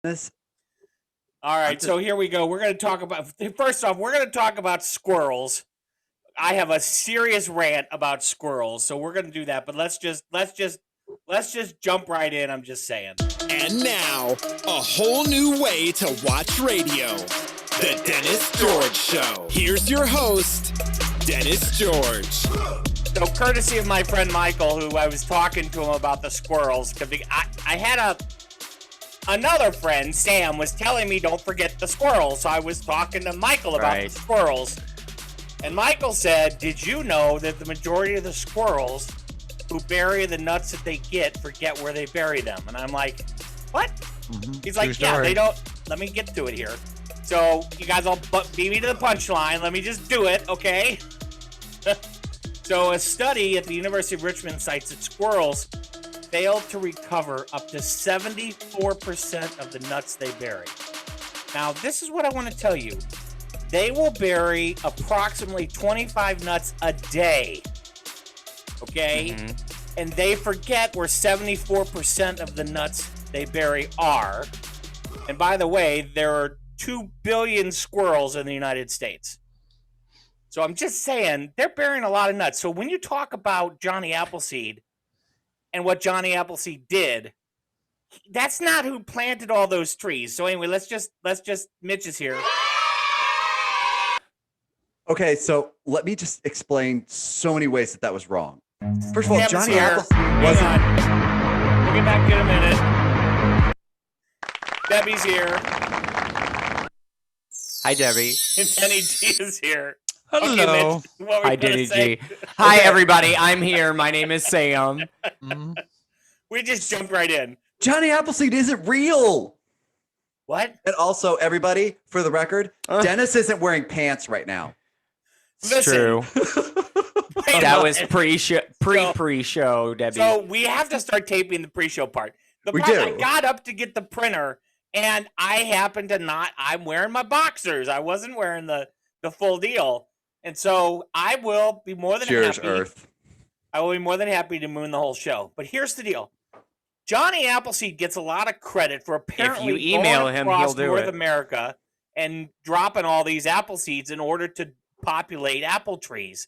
This. All right, so here we go. We're going to talk about, first off, we're going to talk about squirrels. I have a serious rant about squirrels, so we're going to do that. But let's just jump right in. I'm just saying. And now, a whole new way to watch radio. The Dennis George Show. Here's your host, Dennis George. So, courtesy of my friend Michael, who I was talking to him about the squirrels, because I had another friend, Sam, was telling me don't forget the squirrels. So I was talking to Michael about the squirrels. And Michael said, did you know that the majority of the squirrels who bury the nuts that they forget where they bury them? And I'm like, what? Mm-hmm. He's like, yeah, they don't. Let me get to it here. So you guys all beat me to the punchline. Let me just do it, okay? So a study at the University of Richmond cites that squirrels failed to recover up to 74% of the nuts they bury. Now, this is what I want to tell you. They will bury approximately 25 nuts a day, okay? Mm-hmm. And they forget where 74% of the nuts they bury are. And by the way, there are 2 billion squirrels in the United States. So I'm just saying, they're burying a lot of nuts. So when you talk about Johnny Appleseed, and what Johnny Appleseed did, that's not who planted all those trees. So anyway, let's just Mitch is here. Okay, so let me just explain so many ways that was wrong. First of all, Debbie's Johnny here. Appleseed wasn't. We'll get back in a minute. Debbie's here. Hi, Debbie. And Penny G is here. Hello. Okay, Mitch, Hi, Denny G. Hi, everybody. I'm here. My name is Sam. We just jumped right in. Johnny Appleseed isn't real. What? And also, everybody, for the record, Dennis isn't wearing pants right now. It's true. That was pre-show, Debbie. So we have to start taping the pre-show part. I got up to get the printer, and I happened to not. I'm wearing my boxers. I wasn't wearing the full deal. And so I will be more than happy. Earth. I will be more than happy to moon the whole show. But here's the deal. Johnny Appleseed gets a lot of credit for apparently if you email him, he'll do North it. America and dropping all these apple seeds in order to populate apple trees.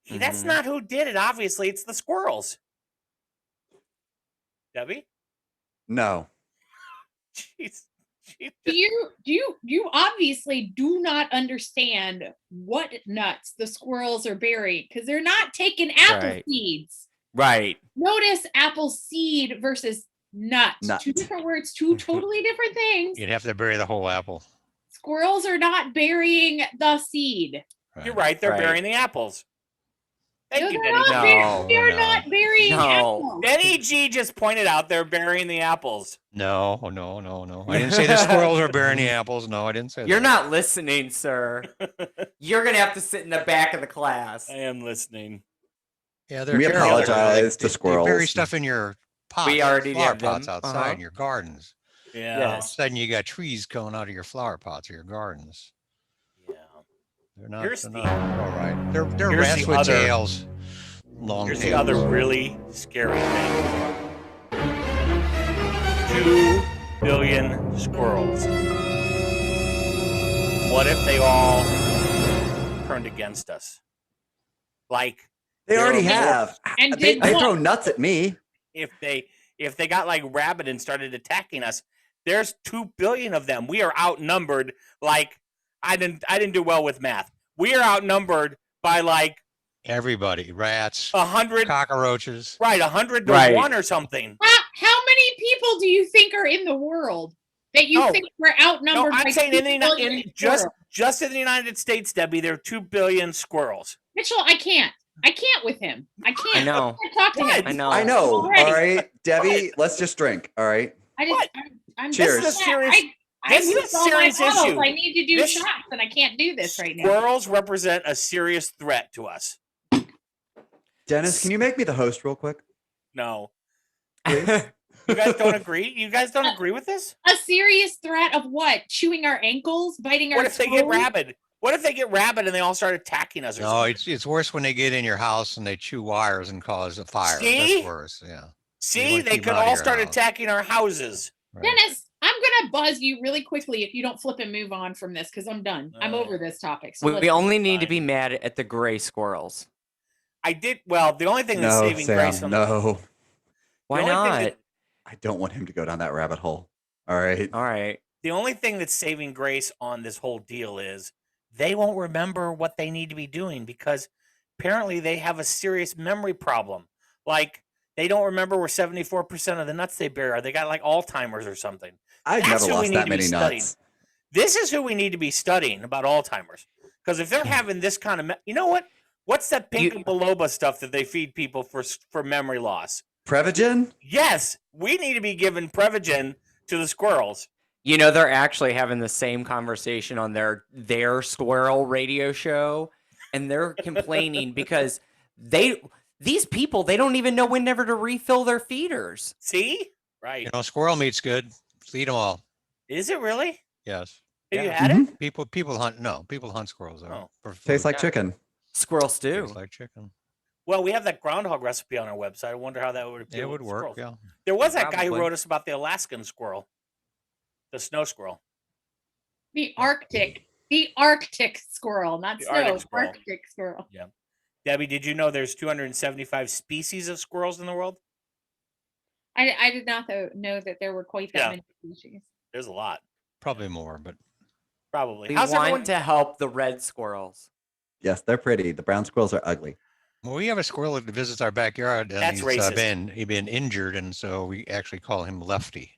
Mm-hmm. That's not who did it. Obviously, it's the squirrels. Debbie? No. Jeez. You obviously do not understand what nuts the squirrels are burying because they're not taking apple seeds. Right. Notice apple seed versus nut. Two different words, two totally different things. You'd have to bury the whole apple. Squirrels are not burying the seed. Right. You're right. They're burying the apples. Thank you, Benny. They're not burying apples. Benny G just pointed out they're burying the apples. No. I didn't say the squirrels are burying the apples. No, I didn't say that. You're not listening, sir. You're going to have to sit in the back of the class. I am listening. Yeah, we apologize to squirrels. They bury stuff in your pots. We already flower have pots them. outside in your gardens. Yeah. All of a sudden, you got trees coming out of your flower pots or your gardens. They're not all right. They're rats with tails, long tails. Here's the other really scary thing. 2 billion squirrels. What if they all turned against us? Like they already have. And they throw nuts at me. If they got like rabid and started attacking us, there's 2 billion of them. We are outnumbered like I didn't do well with math. We are outnumbered by like everybody, rats, 100 cockroaches. Right, 100 to 1 or something. How many people do you think are in the world that you think we're outnumbered? No, I'm saying just in the United States, Debbie, there are 2 billion squirrels. Mitchell, I can't with him. I can't. I know. I can't talk to him. I know. All right, Debbie, let's just drink. All right. I'm cheers. This is a serious. This is a serious issue. I need to do shots, and I can't do this right now. Squirrels represent a serious threat to us. Dennis, can you make me the host real quick? No. Please? You guys don't agree? You guys don't agree with this? A serious threat of what? Chewing our ankles? Biting our toes? What if they get rabid? What if they get rabid and they all start attacking us? No, it's worse when they get in your house and they chew wires and cause a fire. See? That's worse, yeah. See, they could all start attacking our houses. Right. Dennis, I'm gonna buzz you really quickly if you don't flip and move on from this because I'm done. I'm over this topic. So We only need to be mad at the gray squirrels. Well, the only thing that's No, saving Sam, grace on no. Why the only thing not? that- I don't want him to go down that rabbit hole. All right. All right. the only thing that's saving grace on this whole deal is they won't remember what they need to be doing because apparently they have a serious memory problem. Like they don't remember where 74% of the nuts they bury are. They got like Alzheimer's or something. I've That's never who we lost need that to be many studying. nuts. This is who we need to be studying about Alzheimer's. Because if they're having this kind of, you know what? What's that pink biloba stuff that they feed people for memory loss? Prevagen? Yes, we need to be giving Prevagen to the squirrels. You know, they're actually having the same conversation on their squirrel radio show, and they're complaining because these people, they don't even know when never to refill their feeders. See? Right. You know, squirrel meat's good. Eat them all. Is it really? Yes. Have you had it? People hunt squirrels. Oh. Tastes like chicken. Squirrel stew. Tastes like chicken. Well, we have that groundhog recipe on our website. I wonder how that would appeal. It would with work. squirrels. Yeah. There was that guy who Probably. wrote us about the Alaskan squirrel, the snow squirrel. The Arctic squirrel, not The snow. Arctic squirrel. Arctic squirrel. Yeah. Debbie, did you know there's 275 species of squirrels in the world? I did not know that there were quite that many species. There's a lot. Probably more, but Probably. We How's want everyone? to help the red squirrels. Yes, they're pretty. The brown squirrels are ugly. well, we have a squirrel that visits our backyard, and That's he's racist. been injured, and so we actually call him Lefty.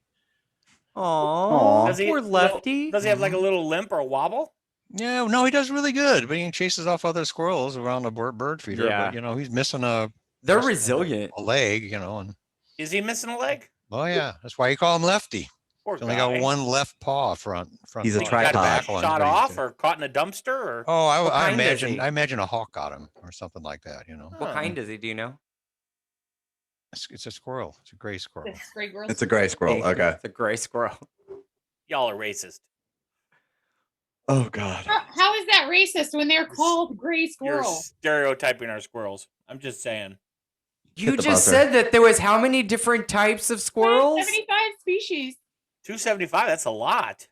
Oh, Does poor Lefty. Does he have like a little limp or a wobble? Yeah, no, he does really good, but he chases off other squirrels around the bird feeder. Yeah. But you know, he's missing a They're resilient. leg. You know, and Is he missing a leg? oh yeah, that's why you call him Lefty. Poor He's only guy. got one left paw front. He's a paw. Got tripod. Back one, shot but he's off good. or caught in a dumpster or? Oh, What I kind is he? imagine a hawk got him or something like that. You know, What kind is he? Do you know? it's a squirrel. It's a gray squirrel. It's gray girls. It's a gray squirrel. Okay. It's a gray squirrel. Y'all are racist. Oh God. How is that racist when they're called gray You're squirrel? stereotyping our squirrels. I'm just saying. You the just buzzer. said that there was how many different types of squirrels? 75 species. 275. That's a lot.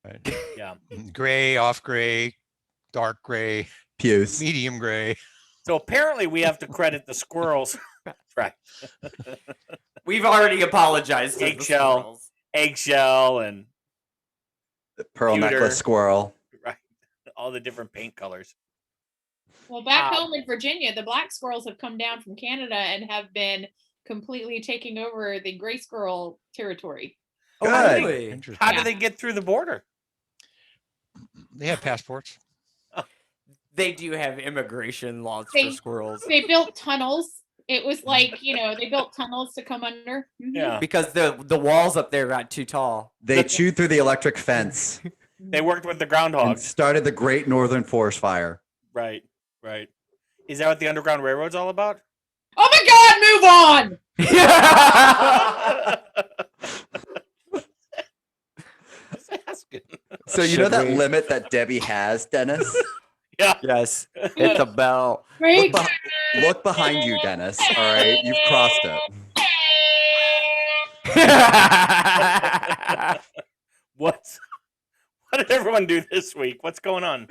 Right. Yeah. Gray, off gray, dark gray, Puce. medium gray. So apparently we have to credit the squirrels. That's right. We've already apologized to the Eggshell. squirrels. Eggshell and Pearl Pewter. necklace squirrel. right, all the different paint colors. Well, back home in Virginia, the black squirrels have come down from Canada and have been completely taking over the gray squirrel territory. Good. Really? Interesting. How Yeah. do they get through the border? They have passports. They do have immigration laws They- for squirrels. They built tunnels. It was like, they built tunnels to come under. Mhm. Yeah. Because the walls up there got too tall. They chewed through the electric fence They worked with the and groundhogs. started the Great Northern Forest Fire. Right. Right. Is that what the Underground Railroad's all about? Oh my God, move on! Just asking. So you know Should that we- limit that Debbie has, Dennis? Yeah. Yes, hit the bell. Great. Look behind you, Dennis. All right, you've crossed it. What did everyone do this week? What's going on?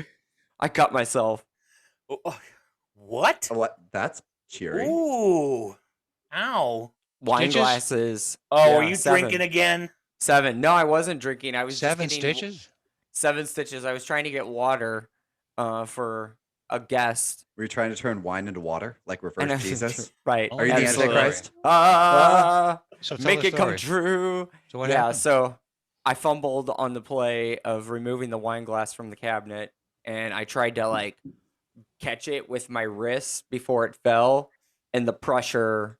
I cut myself. What? What? That's cheery. Ooh. Ow. Wine Stitches? glasses. Oh, Yeah, are you 7. drinking again? 7. No, I wasn't drinking. I was just 7 getting stitches. 7 stitches. I was trying to get water for a guest. Were you trying to turn wine into water, like And reverse I was- Jesus? Right. Oh, Are you the absolutely. Antichrist? So tell Make the it come story. true. So what Yeah, happened? so I fumbled on the play of removing the wine glass from the cabinet, and I tried to like catch it with my wrist before it fell, and the pressure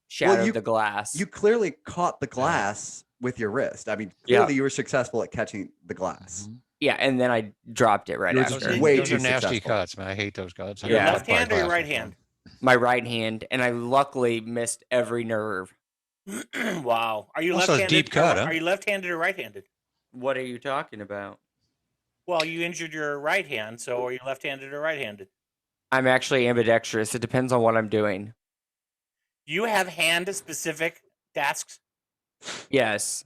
shattered the glass. You clearly caught the glass with your wrist. I mean, Yeah. clearly you were successful at catching the glass. Mhm. Yeah, and then I dropped it right You were after. just way those too are nasty successful. cuts, man. I hate those cuts. I Your Yeah. got left cut by hand or your glass right before. hand? My right hand, and I luckily missed every nerve. Wow. Are you Also, it's left-handed? deep cut, huh? Are you left-handed or right-handed? What are you talking about? Well, you injured your right hand, so are you left-handed or right-handed? I'm actually ambidextrous. It depends on what I'm doing. You have hand-specific tasks. Yes.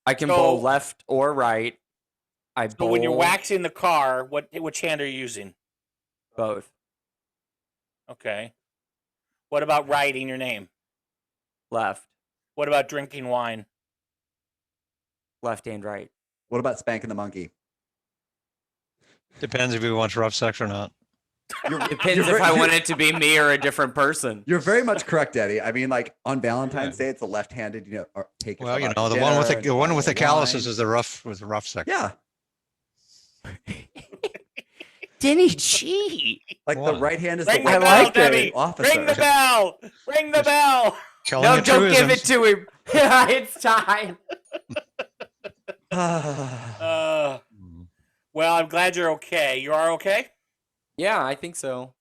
I can bowl left or right. So when you're waxing the car, which hand are you using? Both. Okay. What about writing your name? Left. What about drinking wine? Left and right. What about spanking the monkey? Depends if he wants rough sex or not. Depends if I want it to be me or a different person. You're very much correct, Eddie. I mean, like on Valentine's Day, it's a left-handed, take. Well, the one with the calluses is the rough sex. Yeah. Denny G. Like the right hand is Ring the bell, like Debbie. officer. Ring the bell. Ring the bell. No, don't give it to him. It's time. Well, I'm glad you're okay. You are okay? Yeah, I think so.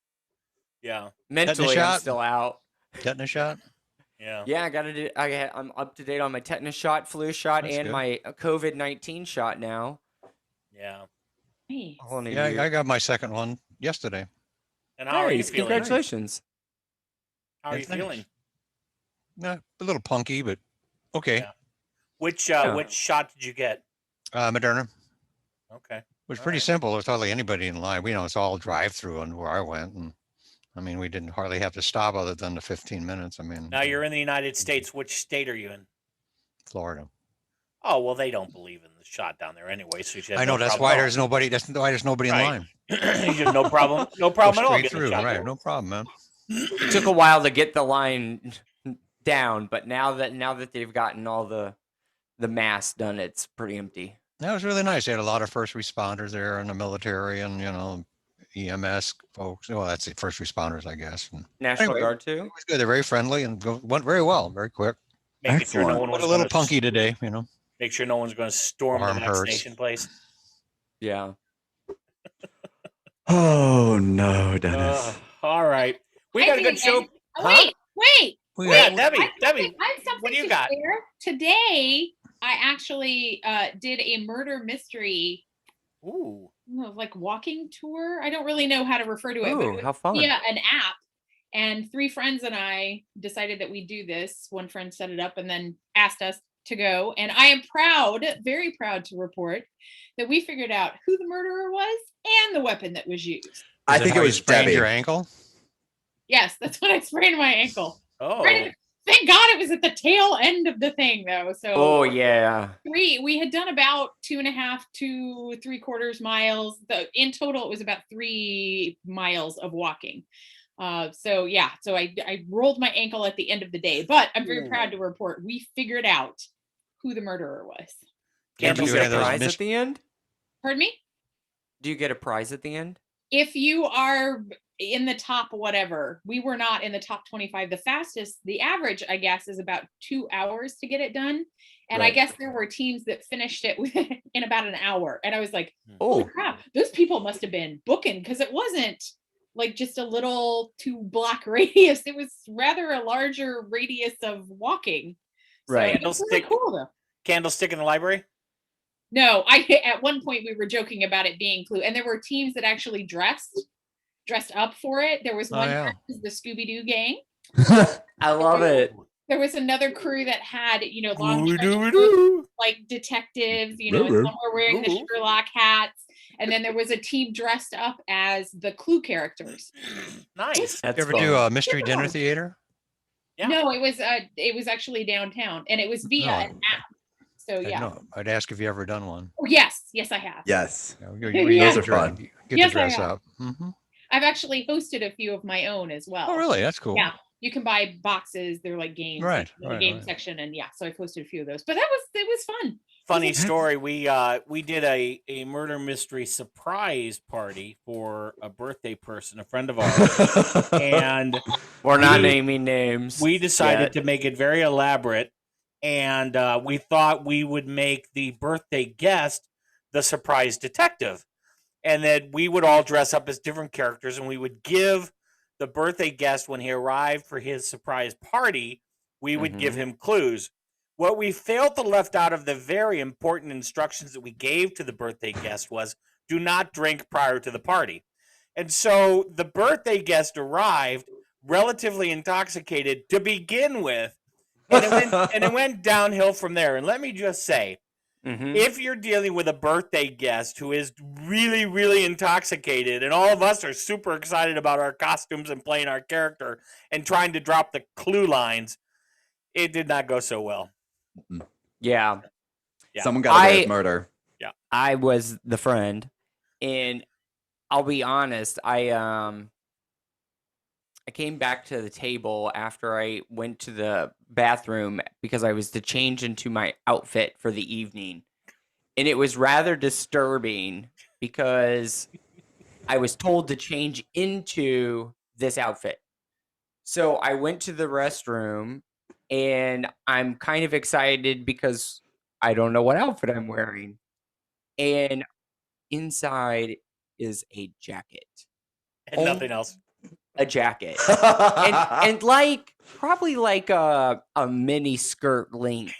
Yeah. Mentally, I'm still out. Tetanus shot? Yeah. Yeah, I'm up to date on my tetanus shot, flu shot, and my COVID-19 shot now. Yeah. Nice. Yeah, I got my second one yesterday. And how are you feeling? Congratulations. How are you feeling? A little punky, but okay. Yeah. Which shot did you get? Moderna. Okay. It was pretty simple. There's hardly anybody in line. It's all drive-through and where I went. And I mean, we didn't hardly have to stop other than the 15 minutes. I mean. Now you're in the United States. Which state are you in? Florida. Oh, well, they don't believe in the shot down there anyway. So I know that's why there's nobody. That's why there's nobody in line. You have no problem. No problem at all. Straight through, right? No problem, man. It took a while to get the line down, but now that they've gotten all the mass done, it's pretty empty. That was really nice. They had a lot of first responders there and the military and, EMS folks. Well, that's it, first responders, I guess. And National Guard too? It was good. They're very friendly and went very well, very quick. Making sure no one was a little punky today, Make sure no one's going to storm the vaccination place. Yeah. Oh, no, Dennis. All right. We got a good show. Wait. Debbie, I have something what do you to got? share. Today, I actually did a murder mystery. Ooh. Like walking tour. I don't really know how to refer to it. Ooh, how fun. Yeah, an app. And 3 friends and I decided that we'd do this. One friend set it up and then asked us to go. And I am very proud to report that we figured out who the murderer was and the weapon that was used. I think it was sprained Debbie. your ankle? Yes, that's when I sprained my ankle. Oh. Thank God it was at the tail end of the thing, though. So. Oh yeah. We had done about 2.5 to 3/4 miles. In total, it was about 3 miles of walking. So I rolled my ankle at the end of the day, but I'm very proud to report we figured out who the murderer was. Did you get a prize at the end? Pardon me? Do you get a prize at the end? If you are in the top whatever, we were not in the top 25. The average, I guess, is about 2 hours to get it done. And I guess there were teams that finished it in about an hour. And I was like, holy crap, those people must have been booking, because it wasn't like just a little 2-block radius. It was rather a larger radius of walking. Right. So it was really cool though. Candlestick in the library? No, at one point we were joking about it being Clue, and there were teams that actually dressed up for it. There was one that was the Scooby-Doo gang. I love it. There was another crew that had, long like detectives, some were wearing the Sherlock hats. And then there was a team dressed up as the Clue characters. Nice. You ever do a mystery dinner theater? Yeah. No, it was actually downtown, and it was via an app. So yeah. No, I'd ask if you ever done one. Oh, yes, I have. Yes. Those are fun. Get to dress up. Mm-hmm. I've actually hosted a few of my own as well. Oh, really? That's cool. Yeah. You can buy boxes. They're like games. Right. The game section. And so I posted a few of those. But it was fun. Funny story. We did a murder mystery surprise party for a birthday person, a friend of ours. And we're not naming names. We decided to make it very elaborate. And we thought we would make the birthday guest the surprise detective. And that we would all dress up as different characters, and we would give the birthday guest, when he arrived for his surprise party, we would give him clues. What we failed to left out of the very important instructions that we gave to the birthday guest was, do not drink prior to the party. And so the birthday guest arrived relatively intoxicated to begin with, and it went downhill from there. And let me just say, If you're dealing with a birthday guest who is really, really intoxicated, and all of us are super excited about our costumes and playing our character and trying to drop the clue lines, it did not go so well. Yeah. Someone got away with murder. Yeah. I was the friend, and I'll be honest, I came back to the table after I went to the bathroom because I was to change into my outfit for the evening. And it was rather disturbing because I was told to change into this outfit. So I went to the restroom, and I'm kind of excited because I don't know what outfit I'm wearing. And inside is a jacket. And nothing else. A jacket. and like probably like a mini skirt length.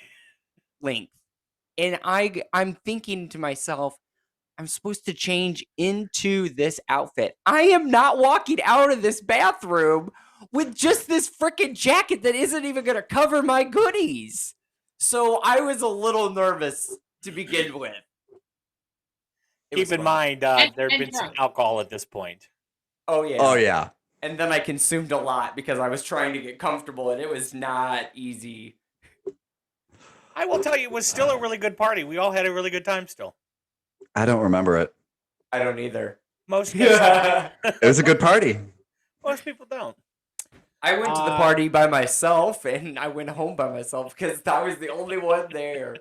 And I'm thinking to myself, I'm supposed to change into this outfit. I am not walking out of this bathroom with just this freaking jacket that isn't even going to cover my goodies. So I was a little nervous to begin with. Keep in mind, there had been some alcohol at this point. Oh, yeah. Oh, yeah. And then I consumed a lot because I was trying to get comfortable, and it was not easy. I will tell you, it was still a really good party. We all had a really good time still. I don't remember it. I don't either. Most people It was a good party. Most people don't. I went to the party by myself, and I went home by myself because I was the only one there.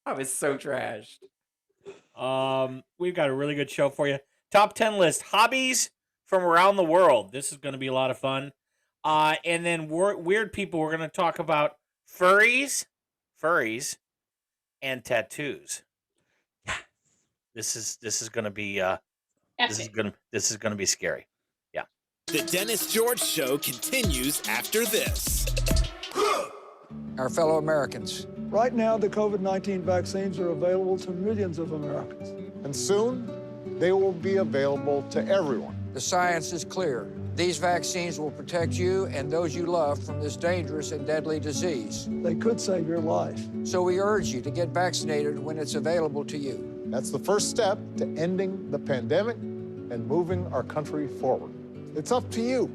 I was so trashed. We've got a really good show for you. Top 10 list, hobbies from around the world. This is going to be a lot of fun. And then weird people. We're going to talk about furries, and tattoos. This is going to be this is going to be scary. Yeah. The Dennis George Show continues after this. Our fellow Americans. Right now, the COVID-19 vaccines are available to millions of Americans. And soon, they will be available to everyone. The science is clear. These vaccines will protect you and those you love from this dangerous and deadly disease. They could save your life. So we urge you to get vaccinated when it's available to you. That's the first step to ending the pandemic and moving our country forward. It's up to you.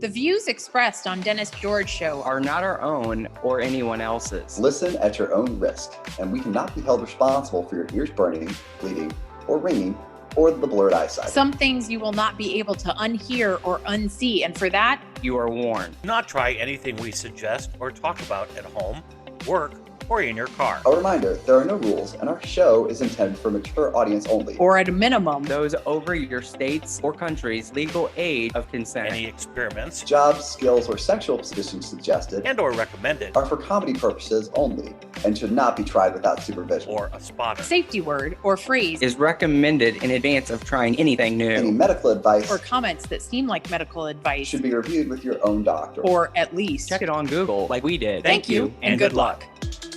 The views expressed on Dennis George Show are not our own or anyone else's. Listen at your own risk, and we cannot be held responsible for your ears burning, bleeding, or ringing, or the blurred eyesight. Some things you will not be able to unhear or unsee, and for that, you are warned. Do not try anything we suggest or talk about at home, work, or in your car. A reminder, there are no rules, and our show is intended for a mature audience only. Or at a minimum, those over your state's or country's legal age of consent. Any experiments, jobs, skills, or sexual positions suggested and or recommended are for comedy purposes only and should not be tried without supervision. Or a spotter. Safety word or phrase is recommended in advance of trying anything new. Any medical advice or comments that seem like medical advice should be reviewed with your own doctor. Or at least check it on Google like we did. Thank you and good luck.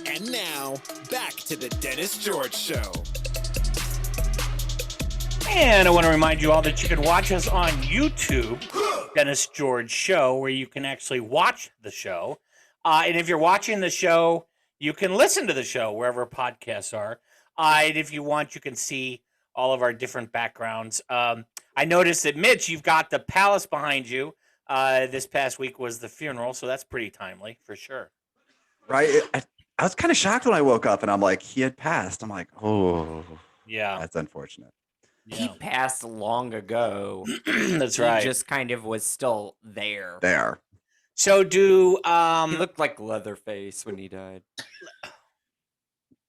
And now, back to the Dennis George Show. And I want to remind you all that you can watch us on YouTube, Dennis George Show, where you can actually watch the show. And if you're watching the show, you can listen to the show wherever podcasts are. And if you want, you can see all of our different backgrounds. I noticed that, Mitch, you've got the palace behind you. This past week was the funeral, so that's pretty timely for sure. Right? I was kind of shocked when I woke up and I'm like, he had passed. I'm like, oh, yeah, that's unfortunate. Yeah. He passed long ago. That's right. He just kind of was still there. So do he looked like Leatherface when he died.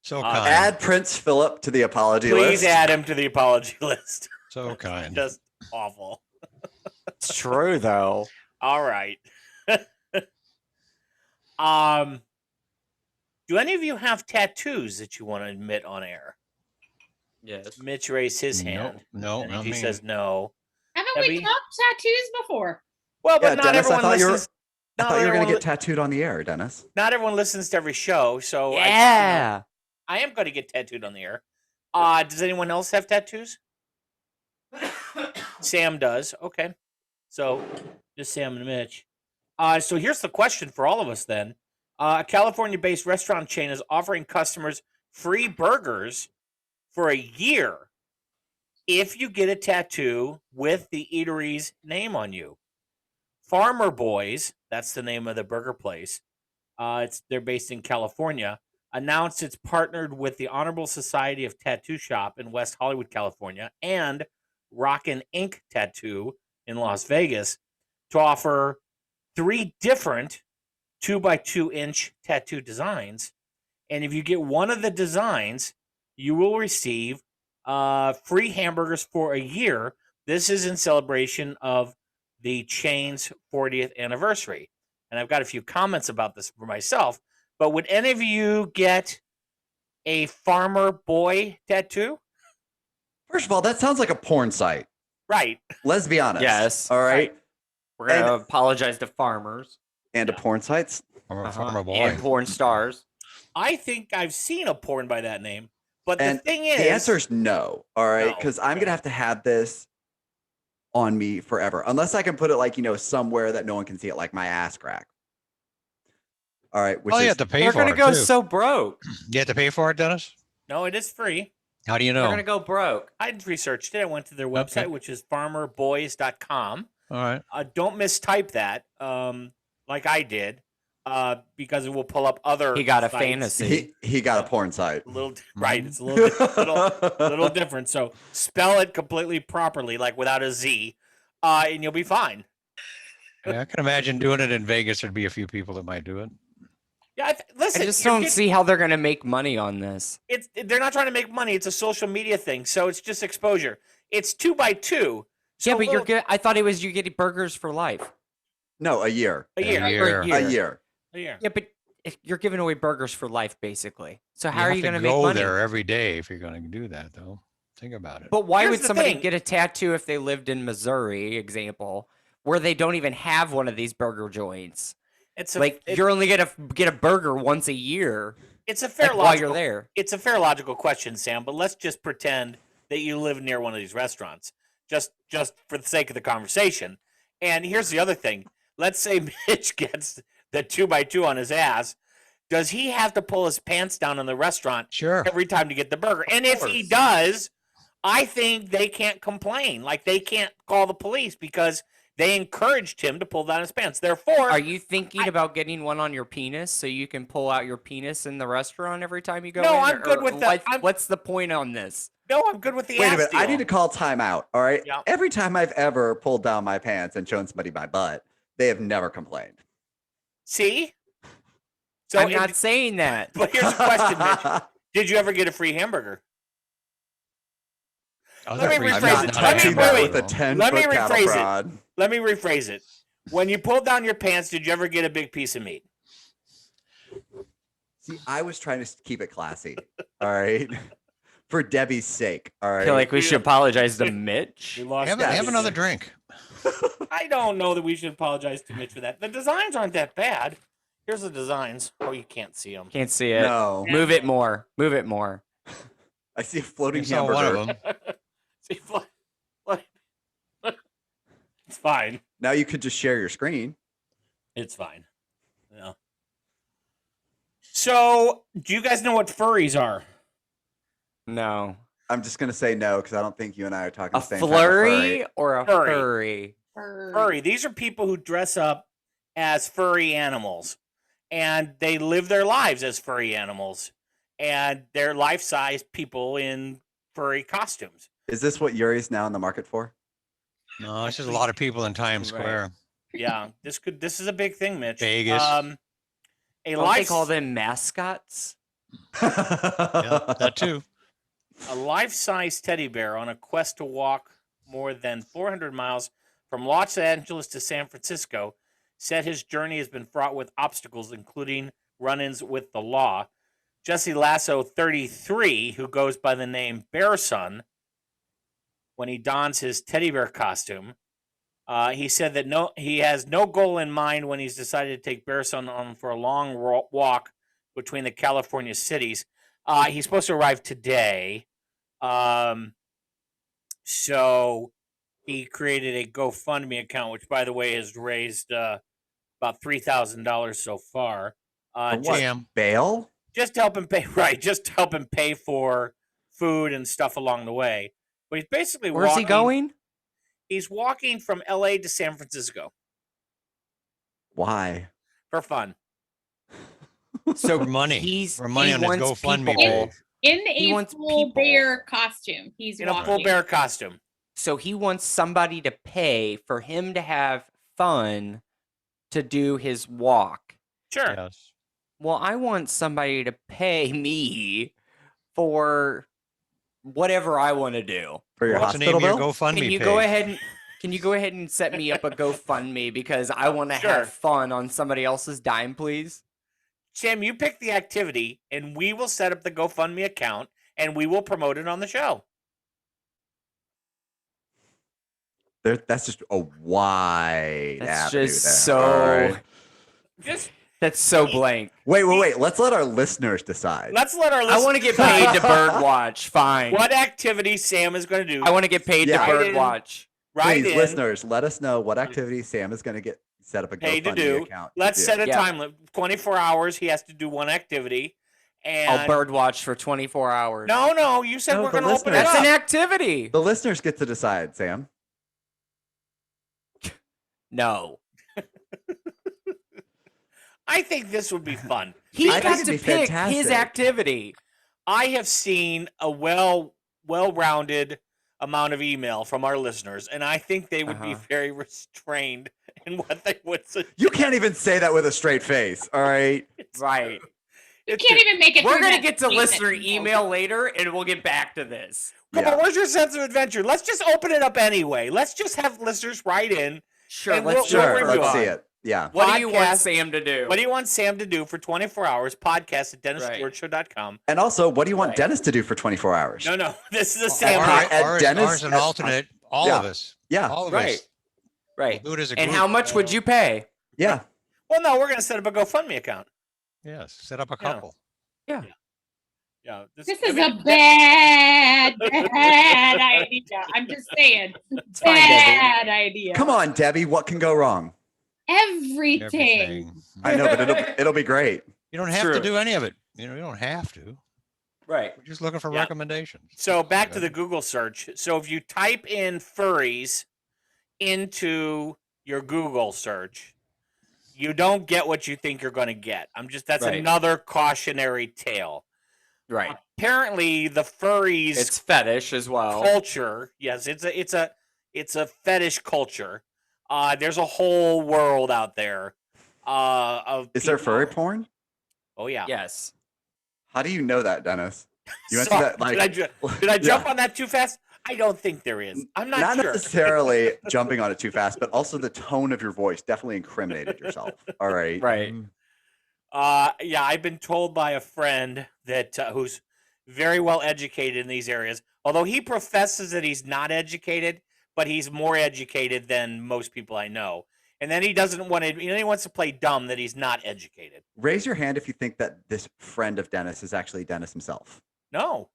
So kind. Add Prince Philip to the apology list. Please add him to the apology list. So kind. Just awful. It's true though. All right. Do any of you have tattoos that you want to admit on air? Yes. Mitch raised his hand. No, and he says no. Haven't we talked tattoos before? Well, but yeah, not Dennis, everyone listens. I thought you were going to get tattooed on the air, Dennis. Not everyone listens to every show, so yeah, I am going to get tattooed on the air. Does anyone else have tattoos? Sam does. Okay, so just Sam and Mitch. So here's the question for all of us then. A California-based restaurant chain is offering customers free burgers for a year if you get a tattoo with the eatery's name on you. Farmer Boys, that's the name of the burger place. They're based in California. Announced it's partnered with the Honorable Society of Tattoo Shop in West Hollywood, California, and Rockin' Ink Tattoo in Las Vegas to offer 3 different 2x2-inch tattoo designs. And if you get one of the designs, you will receive free hamburgers for a year. This is in celebration of the chain's 40th anniversary. And I've got a few comments about this for myself. But would any of you get a farmer boy tattoo? First of all, that sounds like a porn site. Right. Let's be honest. Yes. All right. We're going to apologize to farmers. And to porn sites. Farmer boy. And porn stars. I think I've seen a porn by that name. But And the thing is... the answer is no. All right. No. Because I'm going to have this on me forever. Unless I can put it like, somewhere that no one can see it, like my ass crack. All right. Which you is, have to pay They're for going it, to go too. so broke. You have to pay for it, Dennis? No, it is free. How do you They're know? going to go broke. I researched it. I went to their website, which is farmerboys.com. All right. Don't mistype that like I did because it will pull up other He got a sites. fantasy. he got a porn site. Right. It's a little different. So spell it completely properly, like without a Z, and you'll be fine. Yeah, I can imagine doing it in Vegas. There'd be a few people that might do it. Yeah, listen. I just don't see how they're going to make money on this. They're not trying to make money. It's a social media thing, so it's just exposure. It's 2x2. So Yeah, but you're good. I thought it was you getting burgers for life. No, a year. A year. A year. Yeah, but if you're giving away burgers for life, basically. So how You are have you to going to make go money? there every day if you're going to do that, though. Think about it. But why Here's would the somebody thing. get a tattoo if they lived in Missouri, example, where they don't even have one of these burger joints? You're only gonna get a burger once a year. It's a fair while you're there. It's a fair logical question, Sam. But let's just pretend that you live near one of these restaurants, just for the sake of the conversation. And here's the other thing: let's say Mitch gets the 2x2 on his ass. Does he have to pull his pants down in the restaurant every time to get the burger? And if he does, I think they can't complain. Like they can't call the police because they encouraged him to pull down his pants. Therefore, are you thinking about getting one on your penis so you can pull out your penis in the restaurant every time you go No, in? I'm good with that. What's the point on this? No, I'm good with the Wait a ass minute. I deal. need to call timeout. All right. Yeah. Every time I've ever pulled down my pants and shown somebody my butt, they have never complained. See? So I'm not saying that. But here's a question, Mitch. Did you ever get a free hamburger? Let me rephrase it. Let me rephrase it. When you pulled down your pants, did you ever get a big piece of meat? See, I was trying to keep it classy. All right. For Debbie's sake. All right. I feel like we should apologize to Mitch. Have another drink. I don't know that we should apologize to Mitch for that. The designs aren't that bad. Here's the designs. Oh, you can't see them. Can't see it. No. Move it more. Move it more. I see a floating saw hamburger. one of them. See, it's fine. Now you could just share your screen. It's fine. Yeah. So, do you guys know what furries are? No. I'm just gonna say no because I don't think you and I are talking A the same type of flurry or a Furry. furry? Furry. These are people who dress up as furry animals, and they live their lives as furry animals, and they're life-size people in furry costumes. Is this what Yuri's now in the market for? No, it's just a lot of people in Times Square. Yeah, this is a big thing, Mitch. Vegas. Don't they call them mascots? Yeah, that too. A life-size teddy bear on a quest to walk more than 400 miles from Los Angeles to San Francisco said his journey has been fraught with obstacles, including run-ins with the law. Jesse Lasso, 33, who goes by the name Bearson, when he dons his teddy bear costume, he said that he has no goal in mind when he's decided to take Bearson on for a long walk between the California cities. He's supposed to arrive today. So he created a GoFundMe account, which, by the way, has raised about $3,000 so far. Bail? Just to help him pay, right? Just to help him pay for food and stuff along the way. But he's basically Where's he going? He's walking from LA to San Francisco. Why? For fun. So for money. For money on his GoFundMe page. In a full bear costume. He's in a full bear costume. So he wants somebody to pay for him to have fun to do his walk. Sure. Yes. Well, I want somebody to pay me for whatever I want to do. For your What's the hospital name of bill? your GoFundMe Can you page? go ahead and set me up a GoFundMe because I want to have fun on somebody else's dime, please? Sam, you pick the activity, and we will set up the GoFundMe account, and we will promote it on the show. That's just a wide That's avenue just there. so. All right. That's so blank. Wait. Let's let our listeners decide. Let's let our listeners. I want to get paid to bird watch. Fine. What activity Sam is going to do? I want to get paid to bird watch. Right Please, in. Listeners, let us know what activity Sam is going to get set up a Paid to GoFundMe do. account. Let's set a time limit. 24 hours. He has to do one activity. And I'll bird watch for 24 hours. No. You said we're going to open it That's up. an activity. The listeners get to decide, Sam. No. I think this would be fun. He I think got it'd to be pick fantastic. his activity. I have seen a well-rounded amount of email from our listeners, and I think they would be very restrained in what they would suggest. You can't even say that with a straight face. All right. Right. You can't even make it. We're through going to that get to statement. listener email later, and we'll get back to this. Come on, where's your sense of adventure? Let's just open it up anyway. Let's just have listeners write in. Sure, and let's we'll Sure, review let's see it. it. Yeah. What do you want Sam to do? What do you want Sam to do for 24 hours? Podcast at DennisStewartShow.com. And also, what do you want Dennis to do for 24 hours? No. This is a Sam. Ours an alternate. All of us. Yeah. All of Right. us. Right. We'll do it as a And group. how much would you pay? Yeah. Well, no, we're going to set up a GoFundMe account. Yes. Set up a couple. Yeah. Yeah. This is a bad idea. I'm just saying. Bad idea. Come on, Debbie. What can go wrong? Everything. I know, but it'll be great. You don't have to do any of it. You don't have to. Right. We're just looking for recommendations. So back to the Google search. So if you type in furries into your Google search, you don't get what you think you're going to get. That's Right. another cautionary tale. Right. Apparently the furries It's fetish as well. culture, yes, it's a fetish culture. There's a whole world out there of Is there people- furry porn? Oh yeah. Yes. How do you know that, Dennis? You Sorry, answered that like did I jump on that too fast? I don't think there is. I'm not sure. necessarily jumping on it too fast, but also the tone of your voice definitely incriminated yourself. All right. Right. Yeah, I've been told by a friend that who's very well educated in these areas. Although he professes that he's not educated, but he's more educated than most people I know. And then he doesn't want to. He wants to play dumb that he's not educated. Raise your hand if you think that this friend of Dennis is actually Dennis himself. No,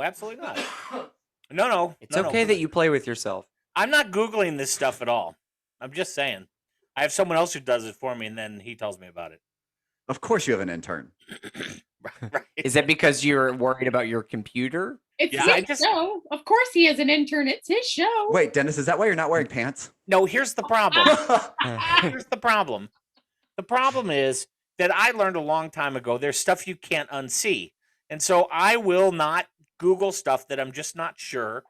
absolutely not. No. It's okay that you play with yourself. I'm not Googling this stuff at all. I'm just saying. I have someone else who does it for me, and then he tells me about it. Of course, you have an intern. Right. Is that because you're worried about your computer? It's Yeah, his show. Of course he is an intern. It's his show. Wait, Dennis, is that why you're not wearing pants? No, here's the problem. Here's the problem. The problem is that I learned a long time ago there's stuff you can't unsee. And so I will not Google stuff that I'm just not sure,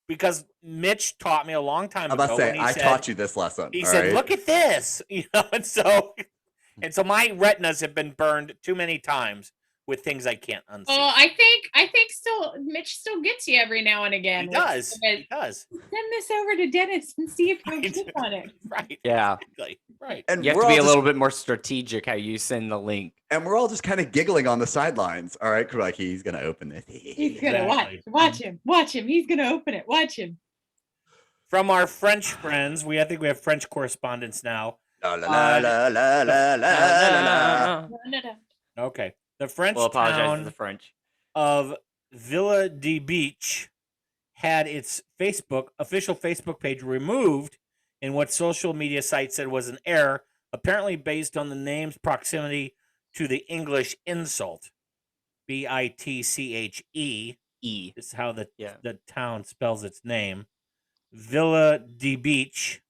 because Mitch taught me a long time I'm ago. about to say, when he I said, taught you this lesson. He all said, right? "Look at this," and so my retinas have been burned too many times with things I can't unsee. Oh, I think still Mitch still gets you every now and again. He does. He does. Send this over to Dennis and see if he'll click on it. Right. Yeah. Exactly. Right. And You have we're to be all a just- little bit more strategic how you send the link. And we're all just kind of giggling on the sidelines. All right, 'cause we're like, he's gonna open this. He's gonna Exactly. watch him. He's gonna open it. Watch him. From our French friends, I think we have French correspondents now. La la la la la la la la. Okay. The French We'll apologize town to the French. of Villa de Beach had its official Facebook page removed in what social media site said was an error apparently based on the name's proximity to the English insult. Bitche. Is how the town spells its name. Villa de Beach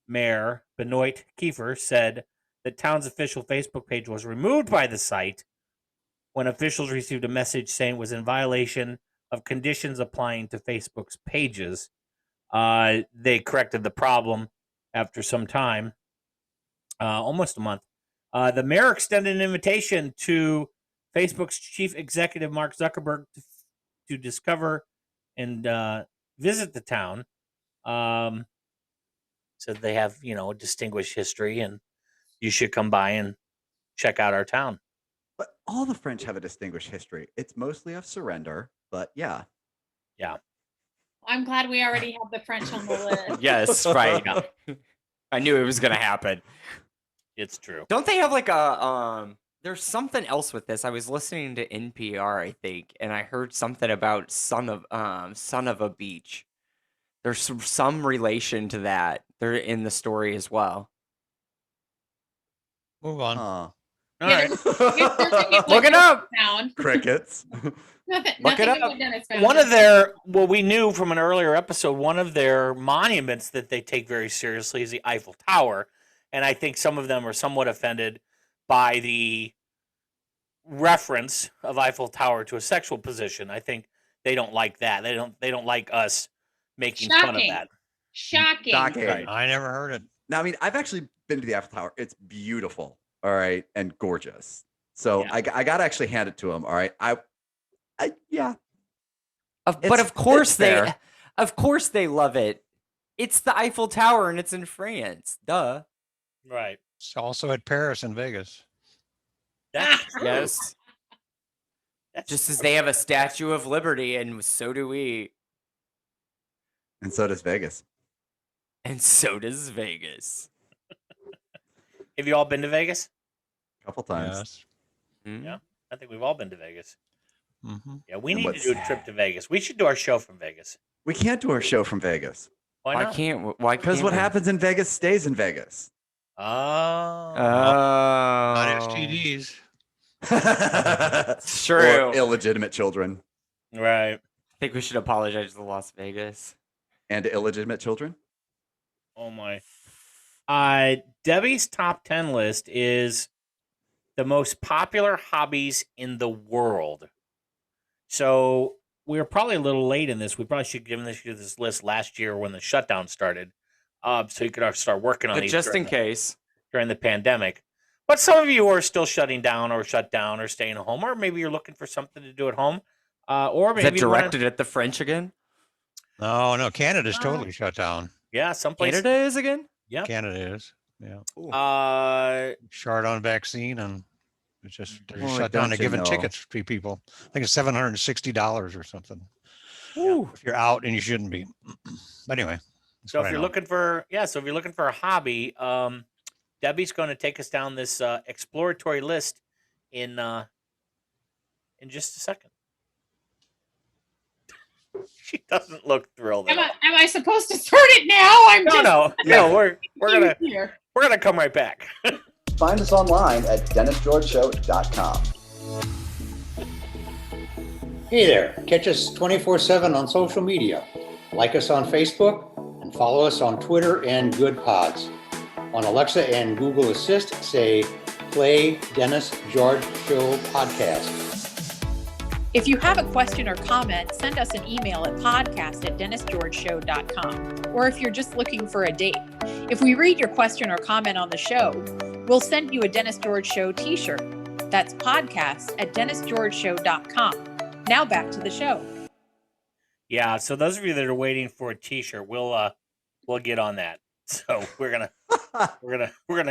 Mayor Benoit Kiefer said the town's official Facebook page was removed by the site when officials received a message saying it was in violation of conditions applying to Facebook's pages. They corrected the problem after some time, almost a month. The mayor extended an invitation to Facebook's chief executive, Mark Zuckerberg, to discover and visit the town. Said they have, a distinguished history, and you should come by and check out our town. But all the French have a distinguished history. It's mostly of surrender, but yeah. Yeah. I'm glad we already have the French on the list. Yes, right. I knew it was going to happen. It's true. Don't they have like a there's something else with this. I was listening to NPR, I think, and I heard something about son of a beach. There's some relation to that. They're in the story as well. Move on. All right. Look it up. Crickets. Look it up. We knew from an earlier episode, one of their monuments that they take very seriously is the Eiffel Tower. And I think some of them are somewhat offended by the reference of Eiffel Tower to a sexual position. I think they don't like that. They don't like us making fun of that. Shocking. Right. I never heard it. Now, I mean, I've actually been to the Eiffel Tower. It's beautiful, all right, and gorgeous. So I got to actually hand it to them, all right. Yeah. But of course they love it. It's the Eiffel Tower and it's in France. Duh. Right. It's also at Paris and Vegas. Yes. Just as they have a Statue of Liberty, and so do we. And so does Vegas. And so does Vegas. Have you all been to Vegas? A couple times. Yes. Mm-hmm. Yeah. I think we've all been to Vegas. Mm-hmm. Yeah, we need to do a trip to Vegas. We should do our show from Vegas. We can't do our show from Vegas. Why not? Why? Because what happens in Vegas stays in Vegas. Oh. Not STDs. It's true. Or illegitimate children. Right. I think we should apologize to Las Vegas. And to illegitimate children? Oh my. Debbie's top 10 list is the most popular hobbies in the world. So we're probably a little late in this. We probably should give this list last year when the shutdown started. So you could start working on But these just in case. During the pandemic. But some of you are still shut down or staying at home, or maybe you're looking for something to do at home. Or maybe is it directed at the French again? No, Canada's totally shut down. Yeah, someplace. Canada is again? Yeah. Canada is. Yeah. Chardon vaccine, and it's just they're Boy, shut down. They're don't you giving know. tickets to people. I think it's $760 or something. Ooh. If you're out and you shouldn't be. But anyway. So if you're looking for a hobby, Debbie's going to take us down this exploratory list in just a second. She doesn't look thrilled. Am I supposed to start it now? No. We're gonna come right back. Find us online at DennisGeorgeShow.com. Hey there, catch us 24/7 on social media. Like us on Facebook and follow us on Twitter and Good Pods. On Alexa and Google Assist, say, play Dennis George Show podcast. If you have a question or comment, send us an email at podcast@DennisGeorgeShow.com. Or if you're just looking for a date. If we read your question or comment on the show, we'll send you a Dennis George Show t-shirt. That's podcast@DennisGeorgeShow.com. Now back to the show. Yeah, so those of you that are waiting for a t-shirt, we'll get on that. So we're gonna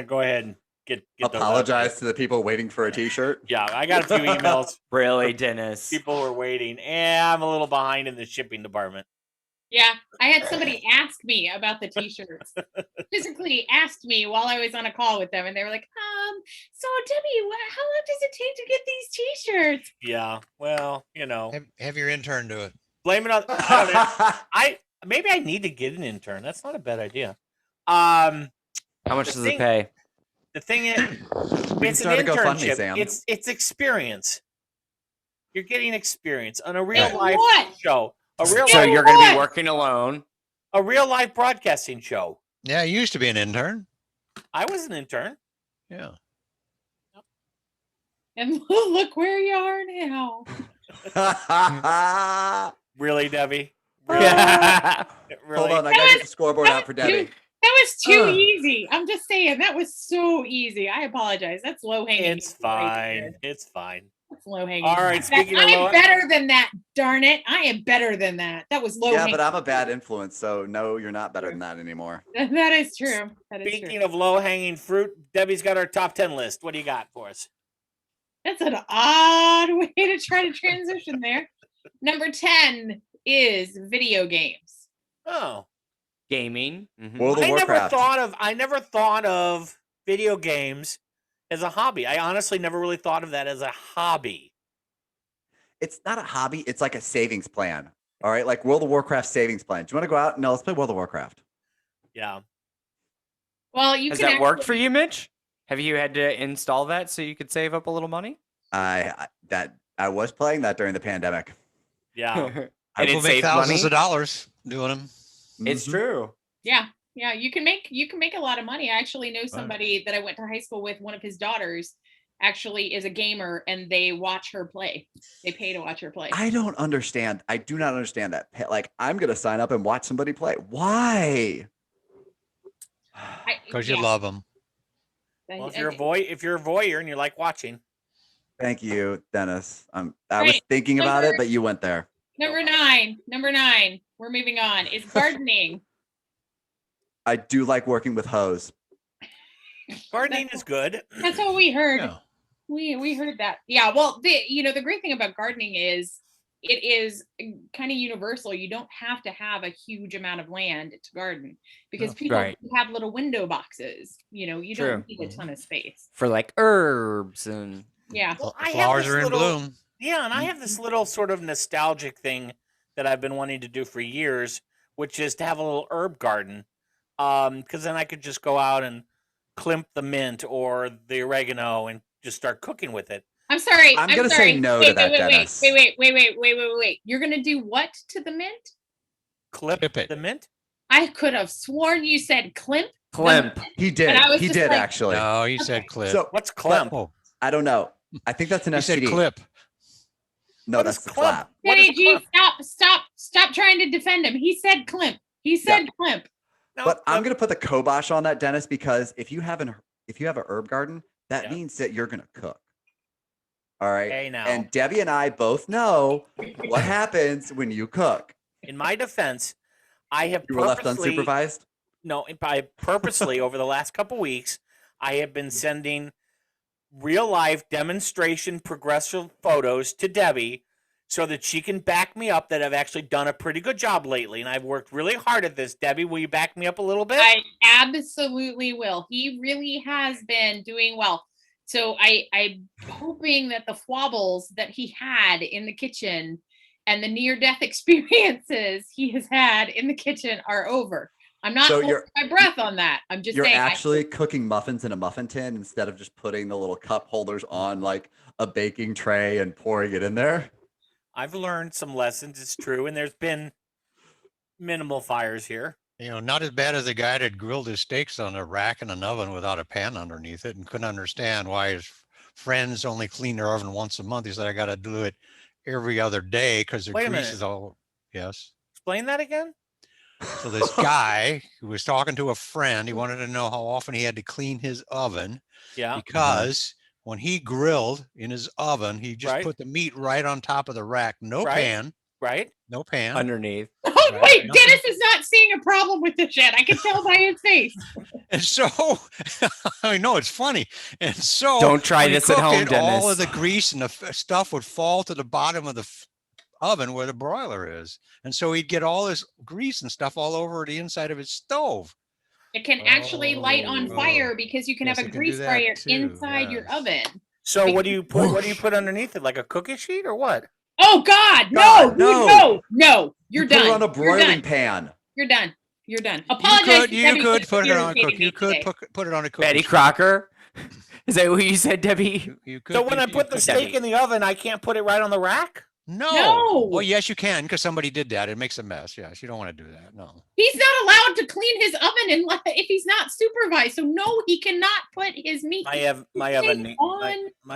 go ahead and get apologize to the people waiting for a t-shirt. Yeah, I got a few emails. Really, Dennis? People were waiting. I'm a little behind in the shipping department. Yeah, I had somebody ask me about the t-shirts. Physically asked me while I was on a call with them, and they were like, so Debbie, how long does it take to get these t-shirts? Yeah, well, have your intern do it. Blame it on maybe I need to get an intern. That's not a bad idea. How much does it pay? The thing is, it's an internship. It's experience. You're getting experience on a real life show. So you're going to be working alone. A real life broadcasting show. Yeah, you used to be an intern. I was an intern. Yeah. And look where you are now. Really, Debbie? Really? Really? Hold on, I gotta get the scoreboard out for Debbie. That was too easy. I'm just saying that was so easy. I apologize. That's low hanging. It's fine. It's fine. That's low hanging. All right. Speaking of I'm better than that. Darn it! I am better than that. That was low. Yeah, but I'm a bad influence, so no, you're not better than that anymore. That is true. Speaking of low hanging fruit, Debbie's got our top 10 list. What do you got for us? That's an odd way to try to transition there. Number 10 is video games. Oh. Gaming. World of Warcraft. I never thought of video games as a hobby. I honestly never really thought of that as a hobby. It's not a hobby. It's like a savings plan. All right, like World of Warcraft savings plan. Do you want to go out? No, let's play World of Warcraft. Yeah. Well, Has that worked for you, Mitch? Have you had to install that so you could save up a little money? I was playing that during the pandemic. Yeah. I will make thousands of dollars doing them. It's true. Yeah. You can make a lot of money. I actually know somebody that I went to high school with. One of his daughters actually is a gamer, and they watch her play. They pay to watch her play. I don't understand. I do not understand that. Like, I'm gonna sign up and watch somebody play. Why? Because you love them. Well, if you're a voyeur and you like watching. Thank you, Dennis. I was thinking about it, but you went there. Number nine. We're moving on. Is gardening. I do like working with hose. Gardening is good. That's what we heard. Yeah. We heard that. Yeah. Well, the great thing about gardening is it is kind of universal. You don't have to have a huge amount of land to garden because people have little window boxes. You don't need a ton of space for like herbs and well, flowers are in bloom. Yeah, and I have this little sort of nostalgic thing that I've been wanting to do for years, which is to have a little herb garden. Because then I could just go out and climp the mint or the oregano and just start cooking with it. I'm sorry. I'm gonna say no to that, Dennis. Wait. You're gonna do what to the mint? Clip the mint? I could have sworn you said climp. He did. He did actually. No, he said clip. So what's climp? I don't know. I think that's an STD. He said clip. No, that's the clap. Hey, G, stop trying to defend him. He said climp. He said climp. No, but I'm gonna put the kibosh on that, Dennis, because if you have a herb garden, that means that you're gonna cook. All right. Hey, now. And Debbie and I both know what happens when you cook. In my defense, I have you were left unsupervised. No, I purposely over the last couple weeks, I have been sending real life demonstration progressive photos to Debbie so that she can back me up that I've actually done a pretty good job lately. And I've worked really hard at this. Debbie, will you back me up a little bit? I absolutely will. He really has been doing well. So I'm hoping that the squabbles that he had in the kitchen and the near-death experiences he has had in the kitchen are over. I'm not holding my breath on that. I'm just saying. You're actually cooking muffins in a muffin tin instead of just putting the little cup holders on like a baking tray and pouring it in there. I've learned some lessons. It's true. And there's been minimal fires here. Not as bad as the guy that grilled his steaks on a rack in an oven without a pan underneath it and couldn't understand why his friends only clean their oven once a month. He said, I got to do it every other day because the grease is all. Yes. Explain that again. So this guy who was talking to a friend, he wanted to know how often he had to clean his oven. Yeah. Because when he grilled in his oven, he just put the meat right on top of the rack. No pan. Right. No pan. Underneath. Oh, wait. Dennis is not seeing a problem with this yet. I can tell by his face. And so, I know it's funny. And so, don't try this at home, Dennis. All of the grease and the stuff would fall to the bottom of the oven where the broiler is. And so he'd get all this grease and stuff all over the inside of his stove. It can actually light on fire because you can have a grease sprayer inside your oven. So what do you put underneath it? Like a cookie sheet or what? Oh God, no. You're done. Put it on a broiling pan. You're done. Apologize. You could put it on a cookie. You could put it on a cookie. Betty Crocker. Is that what you said, Debbie? You could, So when you- I you put the could- steak in the oven, I can't put it right on the rack? No. Well, yes, you can because somebody did that. It makes a mess. Yes, you don't want to do that. No. He's not allowed to clean his oven if he's not supervised. So no, he cannot put his meat. My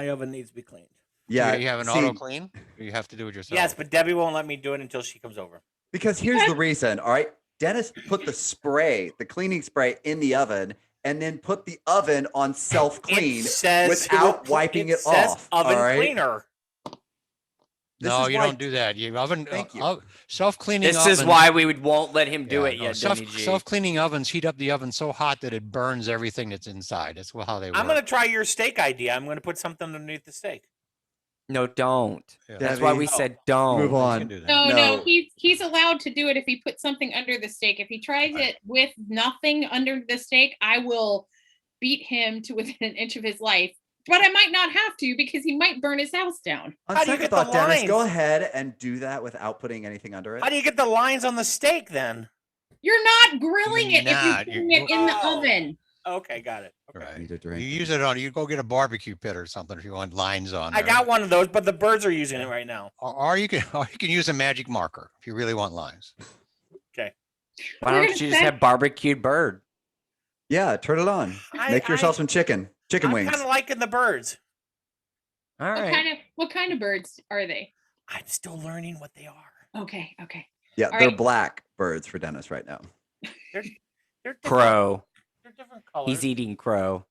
oven needs to be cleaned. Yeah, You have an see- auto clean. Or you have to do it yourself. Yes, but Debbie won't let me do it until she comes over. Because here's the reason. All right, Dennis put the cleaning spray in the oven, and then put the oven on self-clean without wiping it off. Oven all right? cleaner. No, is you why- don't do that. You oven. Thank you. Self-cleaning. This is oven- why we won't let him do Yeah, it no, yet, Denny G. self-cleaning ovens heat up the oven so hot that it burns everything that's inside. That's how they work. I'm gonna try your steak idea. I'm gonna put something underneath the steak. No, don't. Yeah. That's why we Debbie. said don't. Move You on. can do that. No, he's allowed to do it if he puts something under the steak. If he tries it with nothing under the steak, I will beat him to within an inch of his life. But I might not have to because he might burn his house down. On How do you second get the thought, Dennis, lines? go ahead and do that without putting anything under it. How do you get the lines on the steak then? You're not grilling it You're if not. you're putting it in the Oh. oven. Okay, got it. Okay. Right. Need a You drink. use it on. You go get a barbecue pit or something if you want lines on. I there. got one of those, but the birds are using it right now. Or you can use a magic marker if you really want lines. Okay. Why We're don't gonna you just send- have barbecued bird? Yeah, turn it on. Make yourself some chicken I'm wings. kind of liking the birds. All right. What kind of birds are they? I'm still learning what they are. Okay. Yeah, All they're right. black birds for Dennis right now. They're different, Crow. They're different colors. He's eating crow.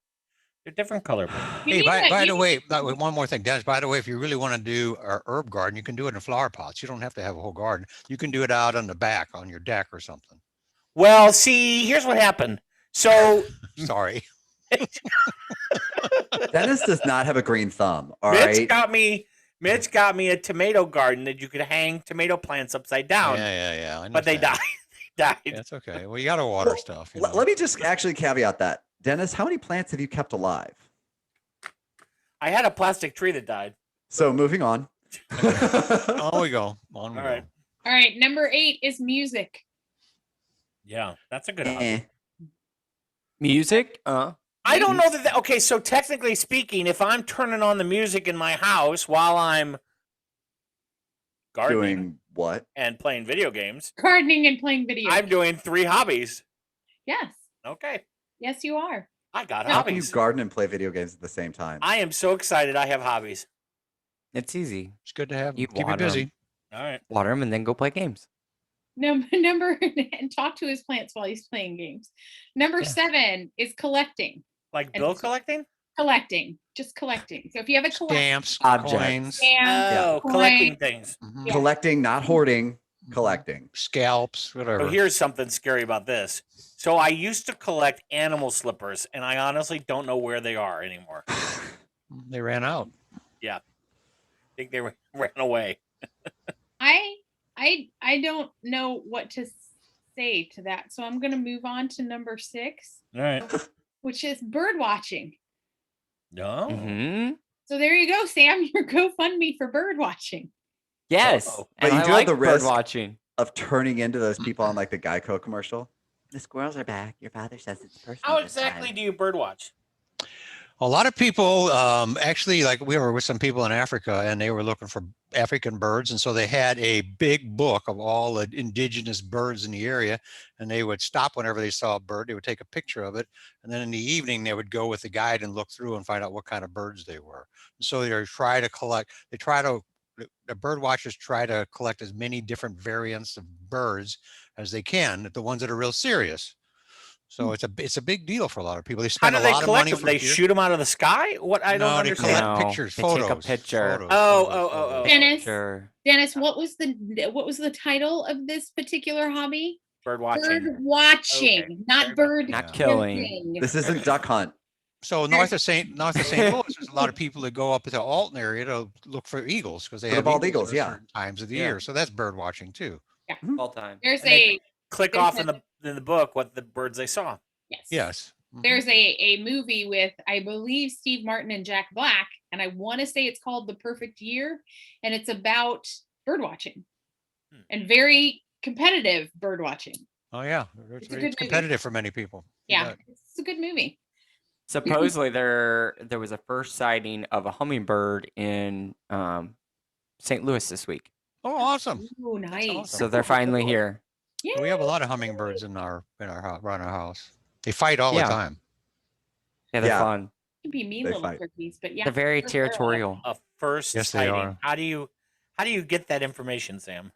They're different color. You Hey, need by that- the you- way, one more thing, Dennis. By the way, if you really want to do a herb garden, you can do it in flower pots. You don't have to have a whole garden. You can do it out on the back on your deck or something. Well, see, here's what happened. So Sorry. Dennis does not have a green thumb. All Mitch right. got me a tomato garden that you could hang tomato plants upside down. Yeah. I But they understand. died. They died. That's okay. Well, you got to water Well, stuff. You Let know. me just actually caveat that. Dennis, how many plants have you kept alive? I had a plastic tree that died. So moving on. On we go. On we All go. right. All right. Number 8 is music. Yeah, that's a good Eh. option. Music? I don't know that. Okay, so technically speaking, if I'm turning on the music in my house while I'm gardening Doing what? and playing video games, Gardening and playing video. I'm doing 3 hobbies. Yes. Okay, Yes, you are. I got How can you hobbies. garden and play video games at the same time? I am so excited. I have hobbies. It's easy. It's good to have. You Keep you water 'em. busy. All right. Water them and then go play games. Number and talk to his plants while he's playing games. Number 7 is collecting. Like And- bill collecting? Just collecting. So if you have a collection, Stamps, Objects. coins, Oh, coin. collecting things. mhm, Yeah. Collecting, not hoarding. Collecting. scalps, whatever. So here's something scary about this. So I used to collect animal slippers, and I honestly don't know where they are anymore. They ran out. I think they ran away. I don't know what to say to that. So I'm going to move on to number 6, All right. which is bird watching. No. Mm-hmm. So there you go, Sam. Your GoFundMe for bird watching. Yes. Uh-oh. But And you I do have like the bird risk. watching. Of turning into those people on like the Geico commercial. The squirrels are back. Your father says it's personal. How exactly do you bird watch? A lot of people, actually, like we were with some people in Africa, and they were looking for African birds, and so they had a big book of all the indigenous birds in the area, and they would stop whenever they saw a bird. They would take a picture of it, and then in the evening they would go with the guide and look through and find out what kind of birds they were. And so they try to collect. The bird watchers try to collect as many different variants of birds as they can, the ones that are real serious. So it's a big deal for a lot of people. They How spend do a they lot of collect money them? for They gear. shoot them out of the sky? What I don't No, they understand. collect No, pictures, they take a photos. picture. photos, Oh, photos, oh, oh, photos. oh. Dennis, Sure. Dennis, what was the title of this particular hobby? Bird watching. Bird watching, Okay. not bird Not killing. killing. This isn't duck hunt. So north of St. Louis, there's a lot of people that go up to Alton area to look for eagles because they For the have bald eagles eagles, at yeah. certain times of the Yeah. year. So that's bird watching too. All time. There's And they a Click There's off a- in the book what the birds they saw. yes. Yes. Mhm. There's a movie with, I believe, Steve Martin and Jack Black, and I want to say it's called The Perfect Year, and it's about bird watching and very competitive bird watching. Oh yeah, It's a it's good movie. competitive for many people. You Yeah, bet. it's a good movie. Supposedly there was a first sighting of a hummingbird in St. Louis this week. Oh, awesome! Oh, nice. Awesome. So they're finally here. We have a lot of hummingbirds in our house, around our house. They fight all the time. Yeah, they're fun. Can be mean They little fight. turkeys, but yeah, They're very they're a lot of territorial. fun. A first Yes, they sighting. are. How do you get that information, Sam?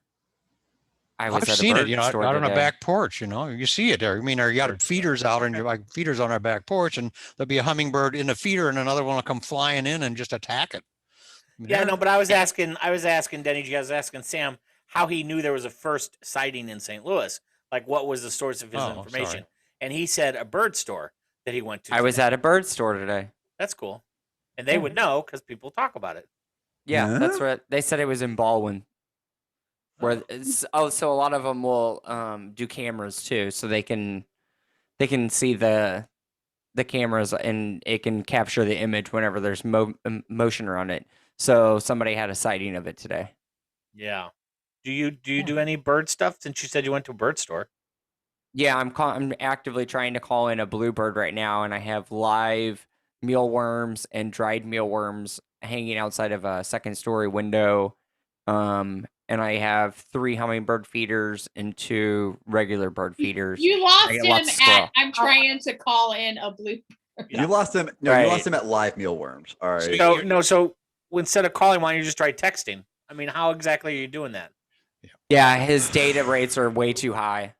I've seen it, out on our back porch. You see it there. I mean, you got feeders out, and like feeders on our back porch, and there'll be a hummingbird in the feeder, and another one will come flying in and just attack it. Yeah, no, but I was asking Denny, I was asking Sam how he knew there was a first sighting in St. Louis. Like, what was the source of his information? Sorry. And he said a bird store that he went to. I was at a bird store today. That's cool. And they would know because people talk about it. Yeah, that's right. They said it was in Baldwin. So a lot of them will do cameras too, so they can see the cameras and it can capture the image whenever there's motion around it. So somebody had a sighting of it today. Yeah. Do you do any bird stuff since you said you went to a bird store? Yeah, I'm actively trying to call in a bluebird right now, and I have live mealworms and dried mealworms hanging outside of a second story window. And I have 3 hummingbird feeders and 2 regular bird feeders. You lost I him get lots of at. squirrel. I'm trying to call in a blue. You lost him. No, you lost him at live mealworms. All right. So instead of calling, why don't you just try texting? I mean, how exactly are you doing that? Yeah, his data rates are way too high.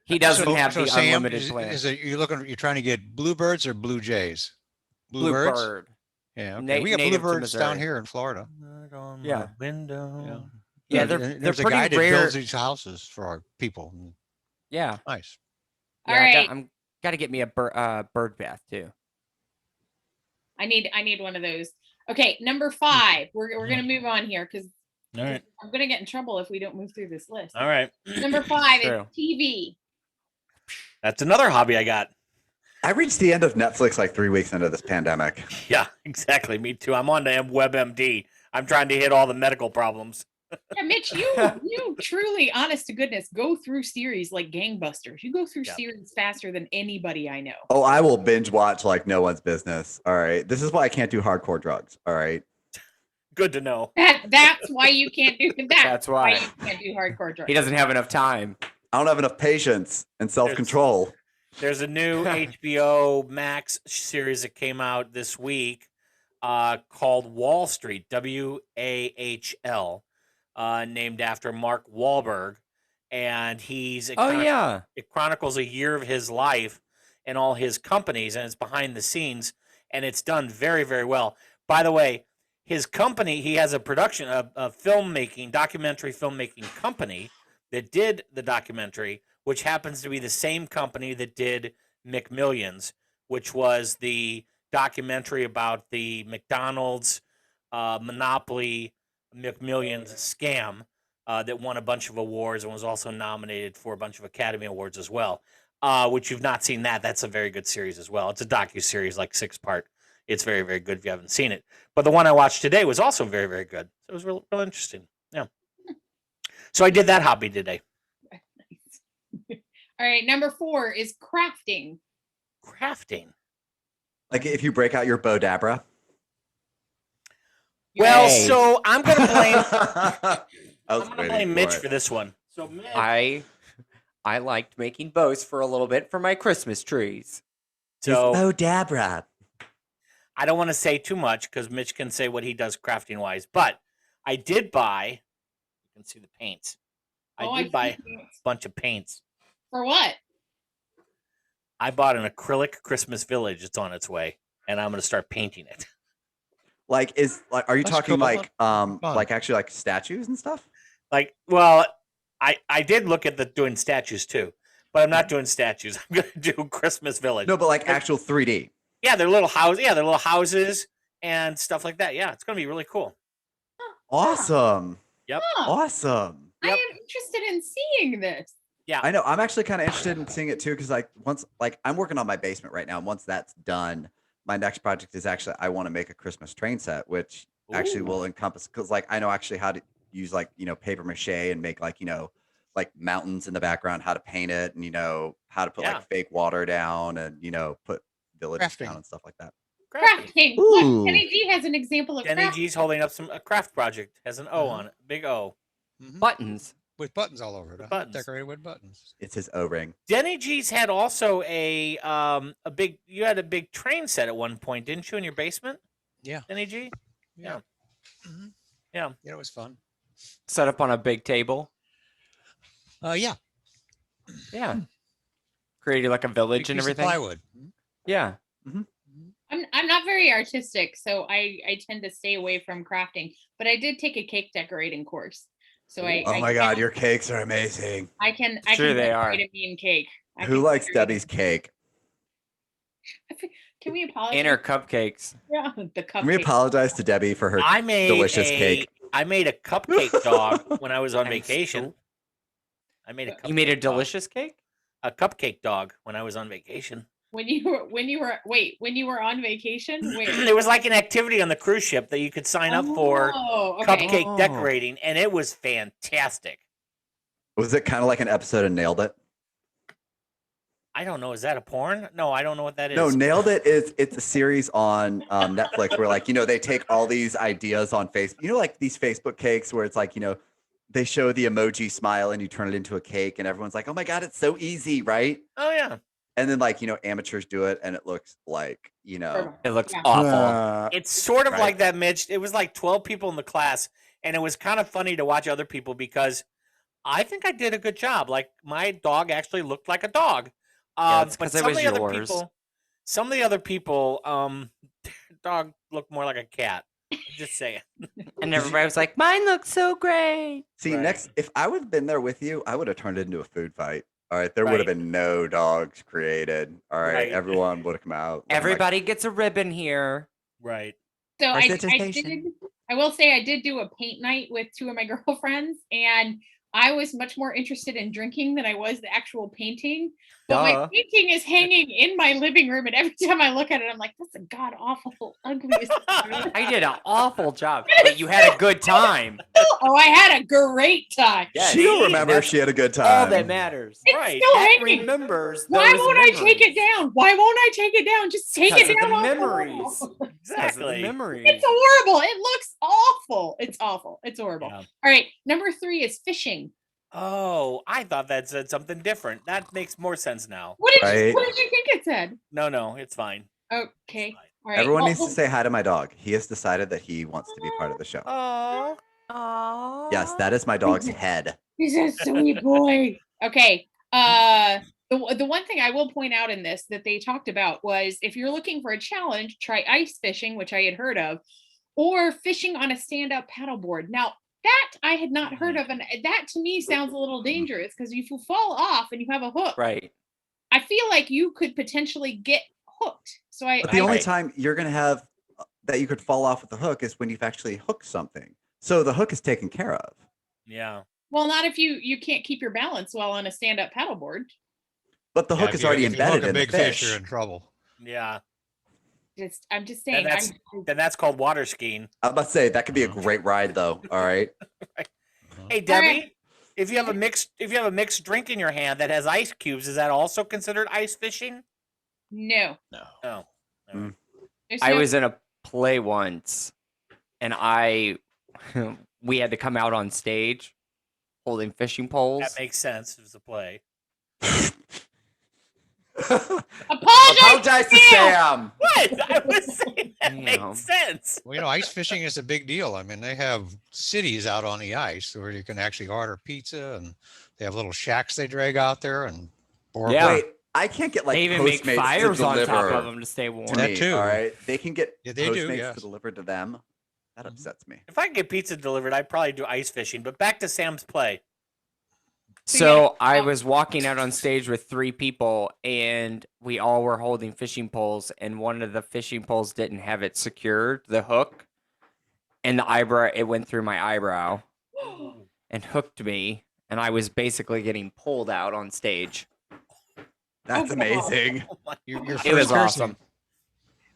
He doesn't have the Sam, unlimited plan. You're trying to get bluebirds or blue jays? Bluebirds? Bluebird. Yeah, okay. We got native to bluebirds down Missouri. here in Florida. Yeah. Window. Yeah, There's they're a guy pretty that rare. builds these houses for our people. Yeah. Nice. Yeah, All right. I'm got to get me a bird bath too. I need one of those. Okay, number 5. We're gonna move on here because All right. I'm gonna get in trouble if we don't move through this list. All right. Number 5 is True. TV. That's another hobby I got. I reached the end of Netflix like 3 weeks into this pandemic. Yeah, exactly. Me too. I'm on to WebMD. I'm trying to hit all the medical problems. Yeah, Mitch, you truly, honest to goodness, go through series like gangbusters. You go through series faster than anybody I know. Oh, I will binge watch like no one's business. All right. This is why I can't do hardcore drugs. All right. Good to know. That's why you can't do that. That's why. You can't do hardcore drugs. He doesn't have enough time. I don't have enough patience and self-control. There's a new HBO Max series that came out this week called Wall Street, WAHL, named after Mark Wahlberg. And it chronicles a year of his life and all his companies, and it's behind the scenes, and it's done very, very well. By the way, his company, he has a production, a documentary filmmaking company that did the documentary, which happens to be the same company that did McMillions, which was the documentary about the McDonald's Monopoly McMillions scam that won a bunch of awards and was also nominated for a bunch of Academy Awards as well. Which you've not seen that. That's a very good series as well. It's a docu-series, like 6-part. It's very, very good if you haven't seen it. But the one I watched today was also very, very good. So it was real interesting. Yeah. So I did that hobby today. All right, number 4 is crafting. Crafting. Like if you break out your Bodabra. Well, so I'm going to blame Mitch for this one. So Mitch, I liked making bows for a little bit for my Christmas trees. So Bodabra. I don't want to say too much because Mitch can say what he does crafting wise, but I did buy. You can see the paints. I did buy a bunch of paints. For what? I bought an acrylic Christmas village. It's on its way, and I'm going to start painting it. Are you That's talking cool. like actually like statues and stuff? Like, well, I did look at doing statues too, but I'm not doing statues. I'm going to do Christmas village. No, but like actual 3D. Yeah, they're little houses. Yeah, they're little houses and stuff like that. Yeah, it's going to be really cool. Awesome. Yep. Awesome. I am interested in seeing this. Yeah. I know. I'm actually kind of interested in seeing it too because I'm working on my basement right now. And once that's done, my next project is actually I want to make a Christmas train set, which actually will encompass because I know actually how to use paper mache and make like mountains in the background, how to paint it, and how to put like fake water down and put villages Crafting. down and stuff like that. Crafting. Ooh. Look, Kenny G has an example of Denny crafting. G's holding up a craft project. Has an O on it. Big O. Buttons. With buttons all over it. Buttons. Decorated with buttons. It's his O-ring. Denny G's had also a big. You had a big train set at one point, didn't you, in your basement? Yeah. Denny G. Yeah. Yeah. Yeah, it was fun. Set up on a big table. Yeah. Yeah. Created like a village Big and piece of everything. plywood. Yeah. I'm not very artistic, so I tend to stay away from crafting. But I did take a cake decorating course, so Oh my God, your cakes are amazing. I can Sure they are. decorate a mean cake. Who likes Debbie's cake? Can we apologize? And her cupcakes. Yeah, the cupcake. Can we apologize to Debbie for her I made delicious cake? I made a cupcake dog when I was on vacation. I made a. You made a cupcake dog. delicious cake? A cupcake dog when I was on vacation. When you were on vacation? Wait. It was like an activity on the cruise ship that you could sign up for okay. cupcake decorating, and it was fantastic. Was it kind of like an episode of Nailed It? I don't know. Is that a porn? No, I don't know what that is. No, Nailed It it's a series on Netflix where like, they take all these ideas on Facebook, like these Facebook cakes where it's like, they show the emoji smile and you turn it into a cake and everyone's like, oh my God, it's so easy, right? Oh yeah. And then like, amateurs do it and it looks like, It looks awful. It's sort of right. like that, Mitch. It was like 12 people in the class, and it was kind of funny to watch other people because I think I did a good job. Like my dog actually looked like a dog. That's But 'cause it some of was the other yours. people, dog looked more like a cat. I'm just saying. And everybody was like, mine looks so great. See, Right. next, if I would have been there with you, I would have turned it into a food fight. All right. There would have Right. been no dogs created. All right. Right. Everyone would have come out. looking like- Everybody gets a ribbon here. Right. So I Participation. will say I did do a paint night with two of my girlfriends, and I was much more interested in drinking than I was the actual painting. But my Duh. painting is hanging in my living room, and every time I look at it, I'm like, that's a god awful, ugliest. I did an awful job, but you had a good time. Oh, I had a great time. Yes. She'll remember That's she had a good all time. that matters. It's Right. still That hanging. remembers Why those won't I take it memories. down? Why won't I take it down? Just take Because it of down. the off the memories. wall. Because of the Exactly. memories. It's horrible. It looks awful. It's awful. It's horrible. Yeah. All right. Number 3 is fishing. Oh, I thought that said something different. That makes more sense now. What did Right. you think it said? No, it's fine. Okay. All right. Everyone Well, needs to say hi to my dog. He has decided that he wants to be part of the show. Oh. Aww. Yes, that is my dog's head. He's a sweet boy. Okay. The one thing I will point out in this that they talked about was if you're looking for a challenge, try ice fishing, which I had heard of, or fishing on a stand-up paddleboard. Now, that I had not heard of, and that to me sounds a little dangerous because if you fall off and you have a hook, Right. I feel like you could potentially get hooked. So But the only time you're going to have that you could fall off with the hook is when you've actually hooked something. So the hook is taken care of. Yeah. well, not if you can't keep your balance while on a stand-up paddleboard. But the hook if is you- already if you hook embedded a in the big fish, fish. you're in trouble. Yeah. I'm just Then saying. that's called water skiing. I'm about to say that could be a great ride, though. All right. Hey Debbie, if you have a mixed drink in your hand that has ice cubes, is that also considered ice fishing? No. Oh. There's I no- was in a play once, and we had to come out on stage holding fishing poles. That makes sense. It was a play. Apologize to Sam. What? I was saying that Damn. makes sense. Well, ice fishing is a big deal. I mean, they have cities out on the ice where you can actually order pizza, and they have little shacks they drag out there and board. Yeah. Wait, I can't get like They even make Postmates fires to on top deliver of them to stay warm. to That me, too. All right, they can get Yeah, they do, Postmates yes. to deliver to them. That upsets me. If I could get pizza delivered, I'd probably do ice fishing. But back to Sam's play. So I was walking out on stage with 3 people, and we all were holding fishing poles, and one of the fishing poles didn't have it secured, the hook, and it went through my eyebrow and hooked me, and I was basically getting pulled out on stage. That's amazing. You're It was first person. awesome.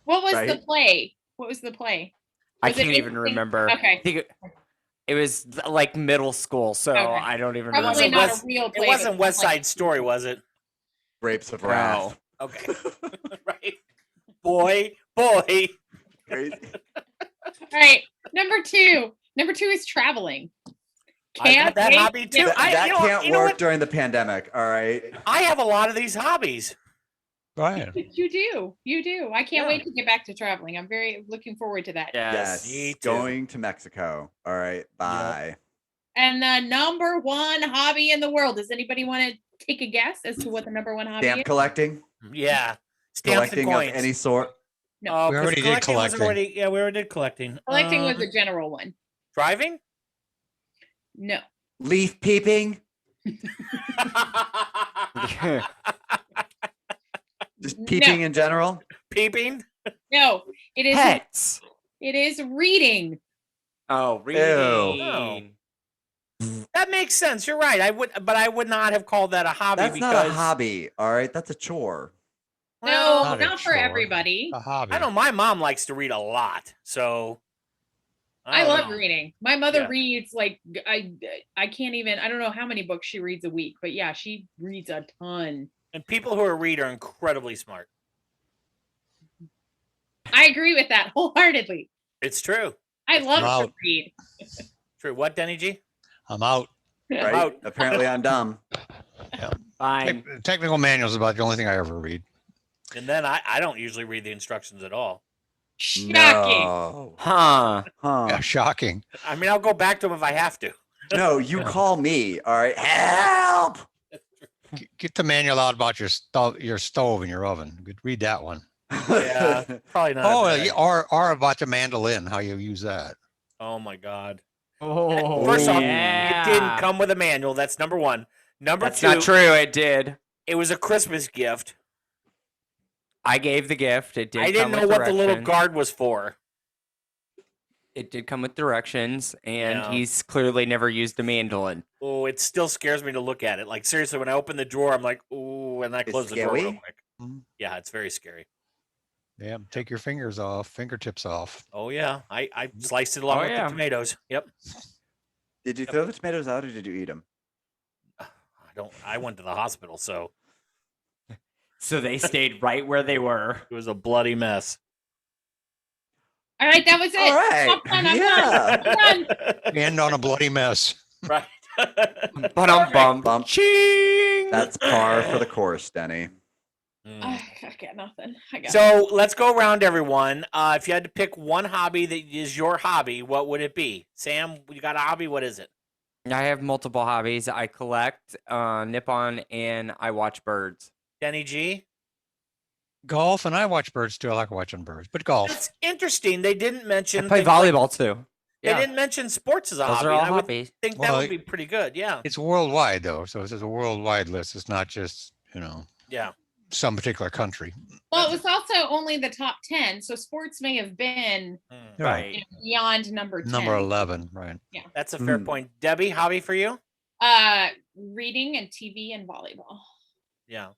What was the Right? play? What was the play? I Was it can't even anything- remember. Okay. I think it was like middle school, so Okay. I don't even Probably remember. not a real play. It wasn't but West like- Side Story, was it? Grapes of No. Wrath. Okay. Right. Boy. Crazy. All right, number two. Number 2 is traveling. I got that wait. hobby too. That you know- can't you know work what? during the pandemic. All right. I have a lot of these hobbies. Right. You do. I can't Yeah. wait to get back to traveling. I'm very looking forward to that. Yes. me too. Going to Mexico. All right. Bye. And the number 1 hobby in the world. Does anybody want to take a guess as to what the number 1 hobby Stamp is? collecting. Yeah. Stamps and Collecting of coins. any sort. No. Oh, We 'cause already did collecting was collecting. Yeah, we already did collecting. Collecting was a general one. Driving? No. Leaf peeping. Just peeping in general. Peeping? No. It is Pets. It is reading. Oh, reading. That makes sense. You're right. I would not have called that a hobby That's because not a hobby. All right. That's a chore. No, Not a not for chore. everybody. A hobby. I know my mom likes to read a lot, so I don't love know. reading. My mother Yeah. reads like I can't even. I don't know how many books she reads a week, but yeah, she reads a ton. And people who read are incredibly smart. I agree with that wholeheartedly. It's true. I love to loud. read. True. What, Denny G? I'm out. Right. Out. Apparently, I'm dumb. Fine. Technical manuals is about the only thing I ever read. And then I don't usually read the instructions at all. Shocking. No. Huh. Yeah, shocking. I mean, I'll go back to them if I have to. No, you call me. All right. Help. Get the manual out about your stove and your oven. Read that one. Yeah, probably not. Oh, a bad yeah, idea. or about the mandolin, how you use that. Oh my God. Oh, First off, yeah. it didn't come with a manual. That's number 1. Number That's 2, not true. It did. it was a Christmas gift. I gave the gift. It did. I didn't come know with what the little directions. guard was for. It did come with directions, and Yeah. he's clearly never used a mandolin. Oh, it still scares me to look at it. Like seriously, when I open the drawer, I'm like, ooh, and I close the door real scary? quick. Mhm. Yeah, it's very scary. Yeah, take your fingertips off. Oh yeah, I sliced it along Oh, with yeah. the tomatoes. Yep. Did you throw the tomatoes out or did you eat them? I went to the hospital, so So they stayed right where they were. it was a bloody mess. All right, that was it. All right. I'm done. Yeah. I'm done. End on a bloody mess. Right. But bum. Bump. Ching. That's par for the course, Denny. Mm. I got nothing. I got So let's go around, everyone. If you had to pick one hobby that is your hobby, what would it be? Sam, you got a hobby? What is it? I have multiple hobbies. I collect Nippon and I watch birds. Denny G? Golf, and I watch birds too. I like watching birds, but golf. That's interesting. They didn't I mention play things like- volleyball too. They Yeah. didn't mention sports as a Those hobby. are all I would hobbies. think that Well, would be pretty good. Yeah. It's worldwide though, so it's a worldwide list. It's not just Yeah. some particular country. Well, it was also only the top 10, so sports may have been Right. beyond number 10. Number 11, right? Yeah. That's a fair point. Debbie, hobby for you? Reading and TV and volleyball. Yeah.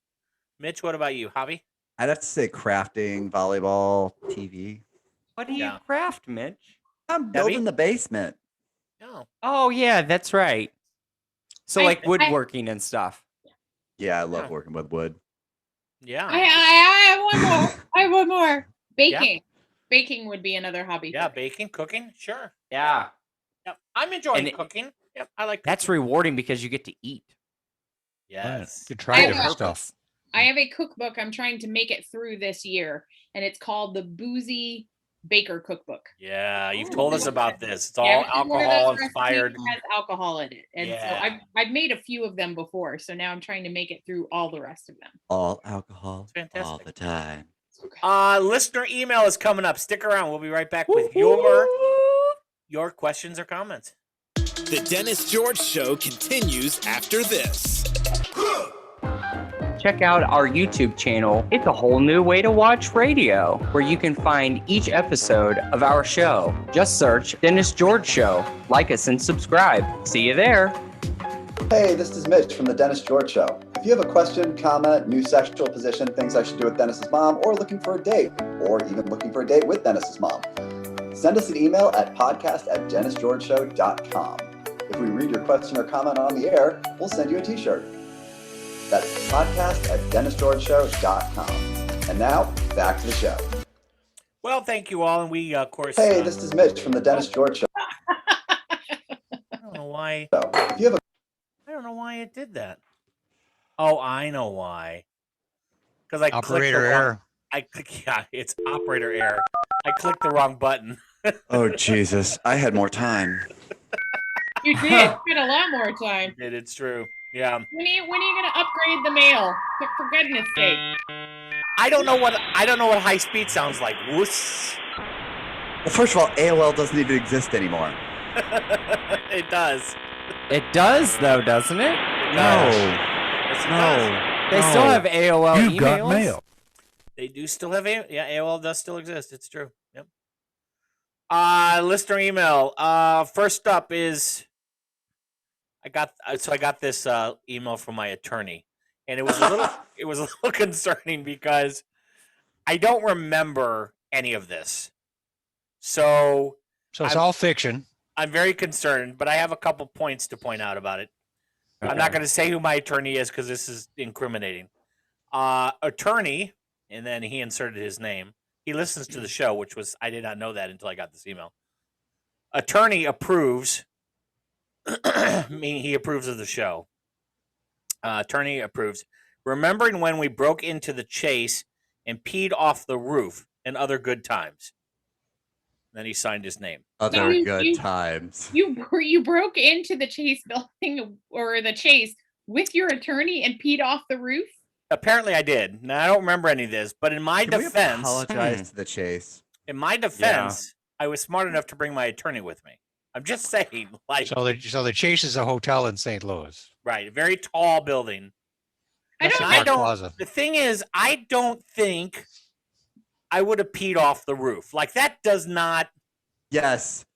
Mitch, what about you? Hobby? I'd have to say crafting, volleyball, TV. What do you Yeah. craft, Mitch? I'm Debbie? building the basement. No. Oh yeah, that's right. So I- like woodworking and stuff. Yeah, I love Yeah. working with wood. Yeah. I have one more. I have one more. Baking. Baking would be another hobby. Yeah, for me. baking, cooking, sure. Yeah. Yep. I'm enjoying And it- cooking. Yep. I like That's cooking. rewarding because you get to eat. Yes. You try I different will. stuff. I have a cookbook. I'm trying to make it through this year, and it's called the Boozy Baker Cookbook. Yeah, you've told us about this. It's all Yeah, every one of those alcohol recipes inspired. has alcohol in it, and Yeah. so I've made a few of them before. So now I'm trying to make it through all the rest of them. All alcohol, all fantastic. the time. Listener email is coming up. Stick around. We'll be right back with your questions or comments. The Dennis George Show continues after this. Check out our YouTube channel. It's a whole new way to watch radio, where you can find each episode of our show. Just search Dennis George Show. Like us and subscribe. See you there. Hey, this is Mitch from The Dennis George Show. If you have a question, comment, new sexual position, things I should do with Dennis's mom, or looking for a date, or even looking for a date with Dennis's mom, send us an email at podcast@dennisgeorgeshow.com. If we read your question or comment on the air, we'll send you a t-shirt. That's podcast@dennisgeorgeshow.com. And now, back to the show. Well, thank you all, and we of course. Hey, this is Mitch from the Dennis George Show. I don't know why. If you have a I don't know why it did that. Oh, I know why. Because I clicked Operator the wrong, error. Yeah, it's operator error. I clicked the wrong button. Oh Jesus! I had more time. You did. You had a lot more time. It's true. Yeah. When are you gonna upgrade the mail? For goodness sake. I don't know what high speed sounds like. Whoosh. Well, first of all, AOL doesn't even exist anymore. It does. It does, though, doesn't it? No. Yes, it does. They still have AOL You've emails. got mail. They do still have AOL does still exist. It's true. Yep. Listener email. First up is I got this email from my attorney, and it was a little concerning because I don't remember any of this. So it's all fiction. I'm very concerned, but I have a couple points to point out about it. Okay. I'm not going to say who my attorney is because this is incriminating. Attorney, and then he inserted his name. He listens to the show, which was I did not know that until I got this email. Attorney approves, meaning he approves of the show. Attorney approves. Remembering when we broke into the Chase and peed off the roof and other good times. Then he signed his name. Other good times. You broke into the Chase building or the Chase with your attorney and peed off the roof? Apparently I did. Now, I don't remember any of this, but in my Can we defense... apologize to the Chase. In my defense, I was smart enough to bring my attorney with me. I'm just saying, like... So the Chase is a hotel in St. Louis. Right, a very tall building. The thing is, I don't think I would have peed off the roof. Like, that does not... Yes,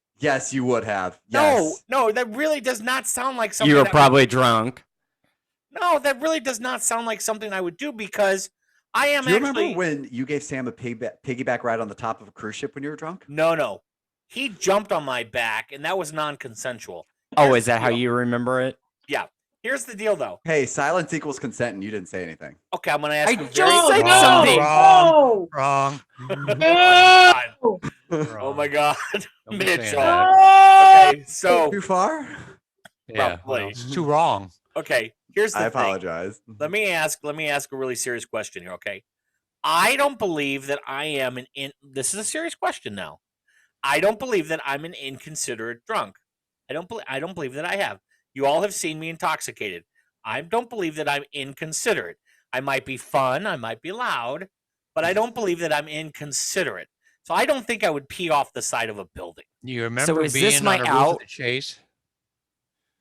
you would have. Yes. No, that really does not sound like something... You were probably drunk. No, that really does not sound like something I would do because I am Do you remember when you gave Sam a piggyback ride on the top of a cruise ship when you were drunk? No. He jumped on my back, and that was non-consensual. Oh, is that how you remember it? Yeah. Here's the deal, though. Hey, silence equals consent, and you didn't say anything. Okay, I'm going to ask you just said something. Wrong. Oh, my God. Mitchell. Okay, so... Too far? Yeah, probably. it's too wrong. Okay, here's the I thing. apologize. Let me ask a really serious question here, okay? I don't believe that I am this is a serious question now. I don't believe that I'm an inconsiderate drunk. I don't believe that I have. You all have seen me intoxicated. I don't believe that I'm inconsiderate. I might be fun, I might be loud, but I don't believe that I'm inconsiderate. So I don't think I would pee off the side of a building. You remember is being this on my a roof out? at the Chase?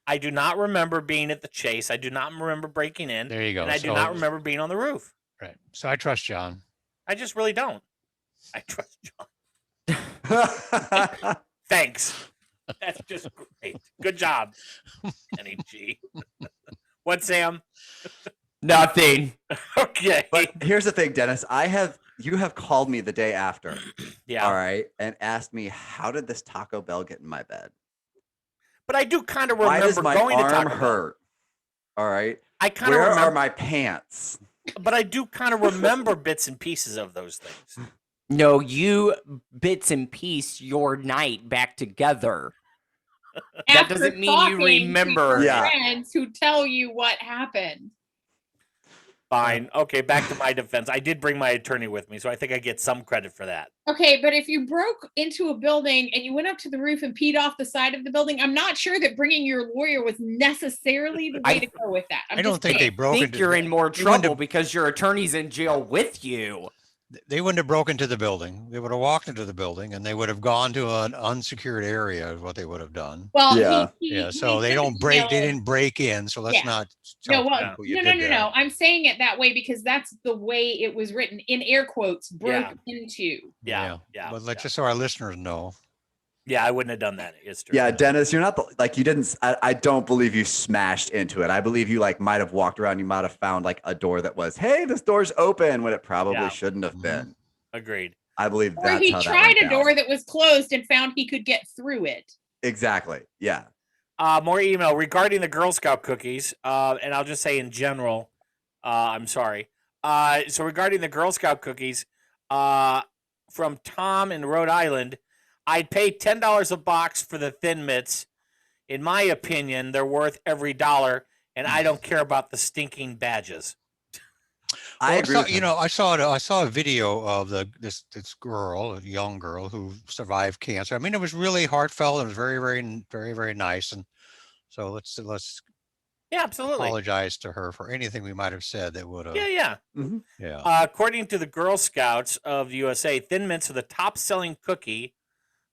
I do not remember being at the Chase. I do not remember breaking in. There you go. And I do not remember being on the roof. Right. So I trust John. I just really don't. I trust John. Thanks. That's just great. Good job, Kenny G. What, Sam? Nothing. Okay. But here's the thing, Dennis. You have called me the day after. Yeah. All right. And asked me, how did this Taco Bell get in my bed? But I do kind of Why does remember my going to arm Taco Bell. hurt? All right. I kind of Where remember. are my pants? But I do kind of remember bits and pieces of those things. No, you bits and piece your night back together. That After doesn't mean you talking to remember. your friends who tell you what happened. Fine. Okay, back to my defense. I did bring my attorney with me, so I think I get some credit for that. Okay, but if you broke into a building and you went up to the roof and peed off the side of the building, I'm not sure that bringing your lawyer was necessarily the way to go with that. I don't think they broke I think into you're the- in more they wouldn't trouble have- because your attorney's in jail with you. They wouldn't have broken into the building. They would have walked into the building and they would have gone to an unsecured area is what they would have done. Well, Yeah. Yeah. So they didn't break in. So let's Yeah. not No, tell well, people you no. did that. I'm saying it that way because that's the way it was written in air quotes. Broke into. Yeah. But let's just so our listeners know. Yeah, I wouldn't have done that. It's true. Yeah, Dennis, you're not you didn't. I don't believe you smashed into it. I believe you might have walked around. You might have found a door that was, hey, this door's open when it probably shouldn't have been. Agreed. I believe Or that's he how that tried went a down. door that was closed and found he could get through it. Exactly. Yeah. More email regarding the Girl Scout cookies, and I'll just say in general, I'm sorry. So regarding the Girl Scout cookies, from Tom in Rhode Island. I'd pay $10 a box for the Thin Mints. In my opinion, they're worth every dollar, and I don't care about the stinking badges. I agree. I saw a video of this girl, a young girl who survived cancer. I mean, it was really heartfelt. It was very, very, very, very nice. And so let's yeah, absolutely apologize to her for anything we might have said that would have. Yeah. Mm-hmm. Yeah. According to the Girl Scouts of the USA, Thin Mints are the top-selling cookie,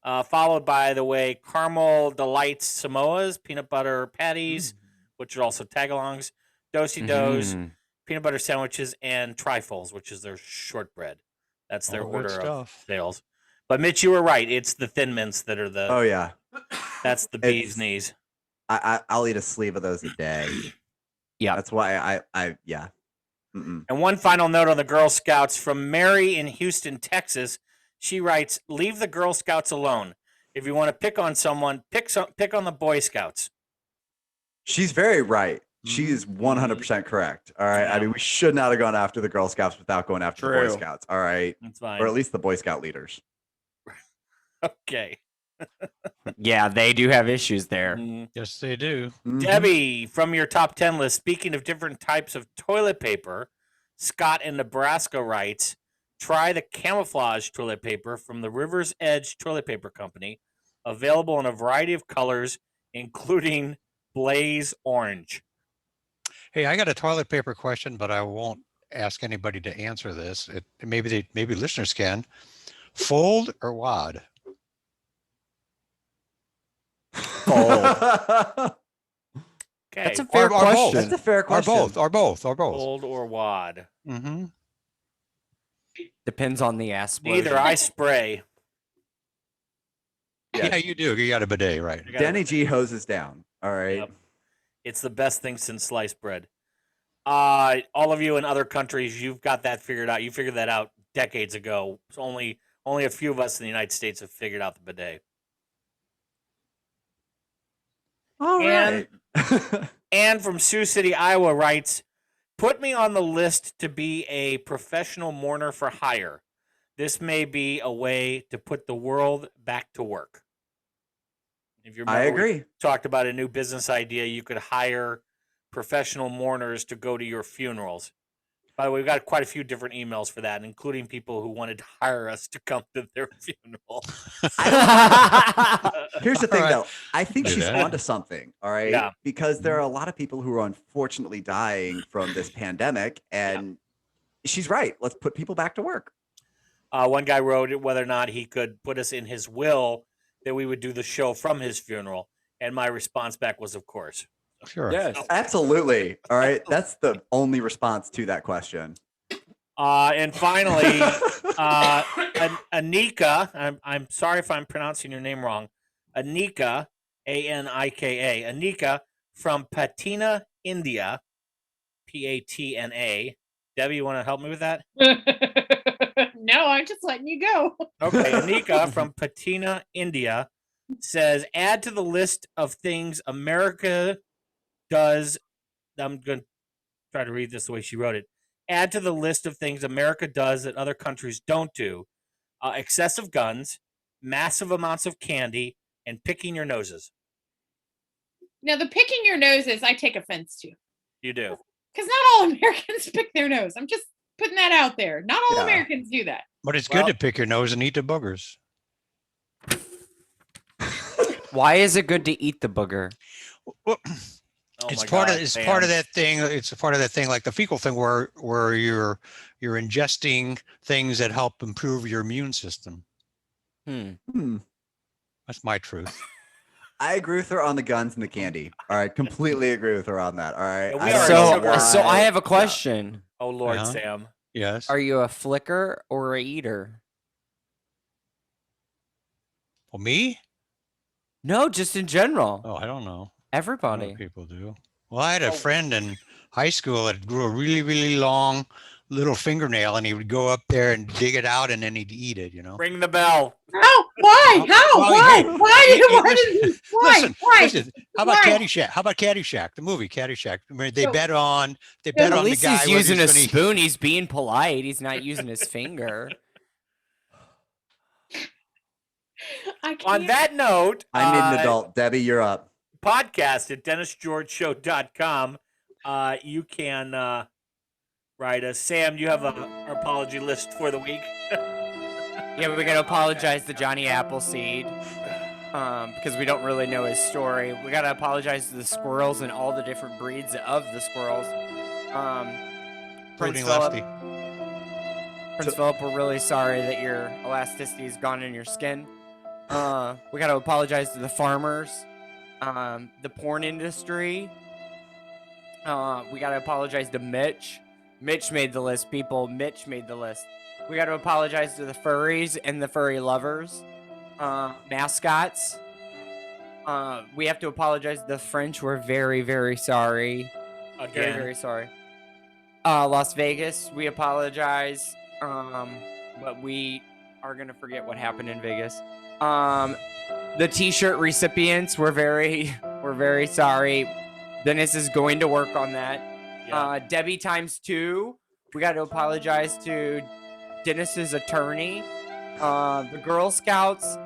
followed by the way Caramel Delights Samoas, peanut butter patties, which are also tagalongs, do-si-dos, peanut butter sandwiches, and trifles, which is their shortbread. That's their order of sales. But Mitch, you were right. It's the Thin Mints that are the. Oh yeah. That's the bee's knees. I'll eat a sleeve of those a day. Yeah. That's why I yeah. Mm-mm. And one final note on the Girl Scouts from Mary in Houston, Texas. She writes, "Leave the Girl Scouts alone. If you want to pick on someone, pick on the Boy Scouts." She's very right. She is 100% correct. All right. Yeah. I mean, we should not have gone after the Girl Scouts without going after the Boy True. Scouts. All right. That's fine. Or at least the Boy Scout leaders. Okay. Yeah, they do have issues there. Yes, they do. Debbie, from your top 10 list, speaking of different types of toilet paper, Scott in Nebraska writes, try the camouflage toilet paper from the River's Edge Toilet Paper Company, available in a variety of colors, including blaze orange. Hey, I got a toilet paper question, but I won't ask anybody to answer this. Maybe listeners can. Fold or wad? Fold. Okay. That's a fair question. That's a fair question. Or both. Fold or wad? Mm-hmm. Depends on the aspect. Neither. I spray. Yeah, you do. You got a bidet, right? Danny G hoses down. All right. Yep. It's the best thing since sliced bread. All of you in other countries, you've got that figured out. You figured that out decades ago. It's only a few of us in the United States have figured out the bidet. All right. Anne from Sioux City, Iowa writes, put me on the list to be a professional mourner for hire. This may be a way to put the world back to work. If you remember, I agree. we talked about a new business idea. You could hire professional mourners to go to your funerals. By the way, we've got quite a few different emails for that, including people who wanted to hire us to come to their funeral. Here's the thing, All right. though. I think Do she's that. onto something, all right? Yeah. Because there are a lot of people who are unfortunately dying from this pandemic, and she's right. Let's put people back to work. One guy wrote whether or not he could put us in his will that we would do the show from his funeral, and my response back was, of course. Sure. Yes. Absolutely. All right. That's the only response to that question. And finally, Anika, I'm sorry if I'm pronouncing your name wrong. Anika, Anika, Anika from Patina, India, Patna. Debbie, you want to help me with that? No, I'm just letting you go. Okay, Anika from Patina, India says, add to the list of things America does. I'm going to try to read this the way she wrote it. Add to the list of things America does that other countries don't do. Excessive guns, massive amounts of candy, and picking your noses. Now, the picking your noses, I take offense to. You do. Because not all Americans pick their nose. I'm just putting that out there. Not all Americans do that. But it's good to pick your nose and eat the boogers. Why is it good to eat the booger? Well, it's part of that thing. It's a part of that thing, like the fecal thing, where you're ingesting things that help improve your immune system. That's my truth. I agree with her on the guns and the candy. All right, completely agree with her on that. All right. So I have a question. Oh Lord, Sam. Yes. Are you a flicker or a eater? Well, me? No, just in general. Oh, I don't know. Everybody. What people do. Well, I had a friend in high school that grew a really, really long little fingernail, and he would go up there and dig it out, and then he'd eat it. Ring the bell. How? Why? How? Why? Listen. How about Caddyshack? How about Caddyshack? The movie Caddyshack. I mean, they bet on the guy. At least he's whether using a gonna eat- spoon. He's being polite. He's not using his finger. On that note, I need an adult. Debbie, you're up. Podcast at DennisGeorgeShow.com. You can write us. Sam, you have our apology list for the week. Yeah, we got to apologize to Johnny Appleseed because we don't really know his story. We got to apologize to the squirrels and all the different breeds of the squirrels. Prince Philip, we're really sorry that your elasticity is gone in your skin. We got to apologize to the farmers, the porn industry. We got to apologize to Mitch. Mitch made the list, people. Mitch made the list. We got to apologize to the furries and the furry lovers, mascots. We have to apologize to the French. We're very, very sorry. Again. Very, very sorry. Las Vegas, we apologize. But we are going to forget what happened in Vegas. The t-shirt recipients, we're very sorry. Dennis is going to work on that. Yeah. Debbie ×2, we got to apologize to Dennis's attorney, the Girl Scouts,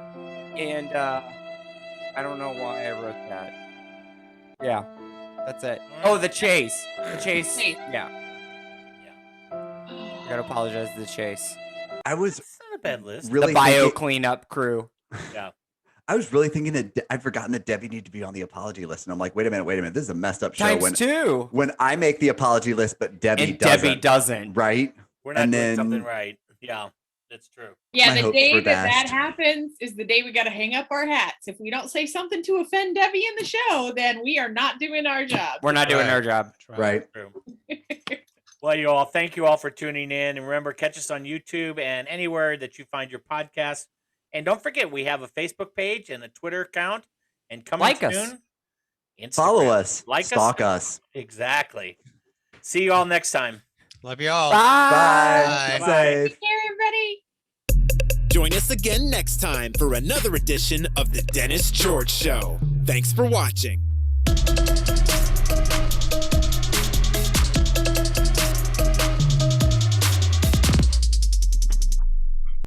and I don't know why I wrote that. Yeah, that's it. Oh, the Chase. The Chase. Yeah. I gotta apologize to the Chase. I was not a bad list. Really the bio cleanup crew. Yeah. I was really thinking that I'd forgotten that Debbie needed to be on the apology list, and I'm like, wait a minute, this is a messed up show. ×2. When I make the apology list, but Debbie doesn't. Right? We're not doing something right. Yeah, that's true. Yeah, the day that happens is the day we got to hang up our hats. If we don't say something to offend Debbie in the show, then we are not doing our job. We're not doing our job. Right. Well, you all, thank you all for tuning in. And remember, catch us on YouTube and anywhere that you find your podcast. And don't forget, we have a Facebook page and a Twitter account. And coming soon, Instagram. Follow us. Stalk us. Exactly. See you all next time. Love you all. Bye. Bye. Take care, everybody. Join us again next time for another edition of The Dennis George Show. Thanks for watching.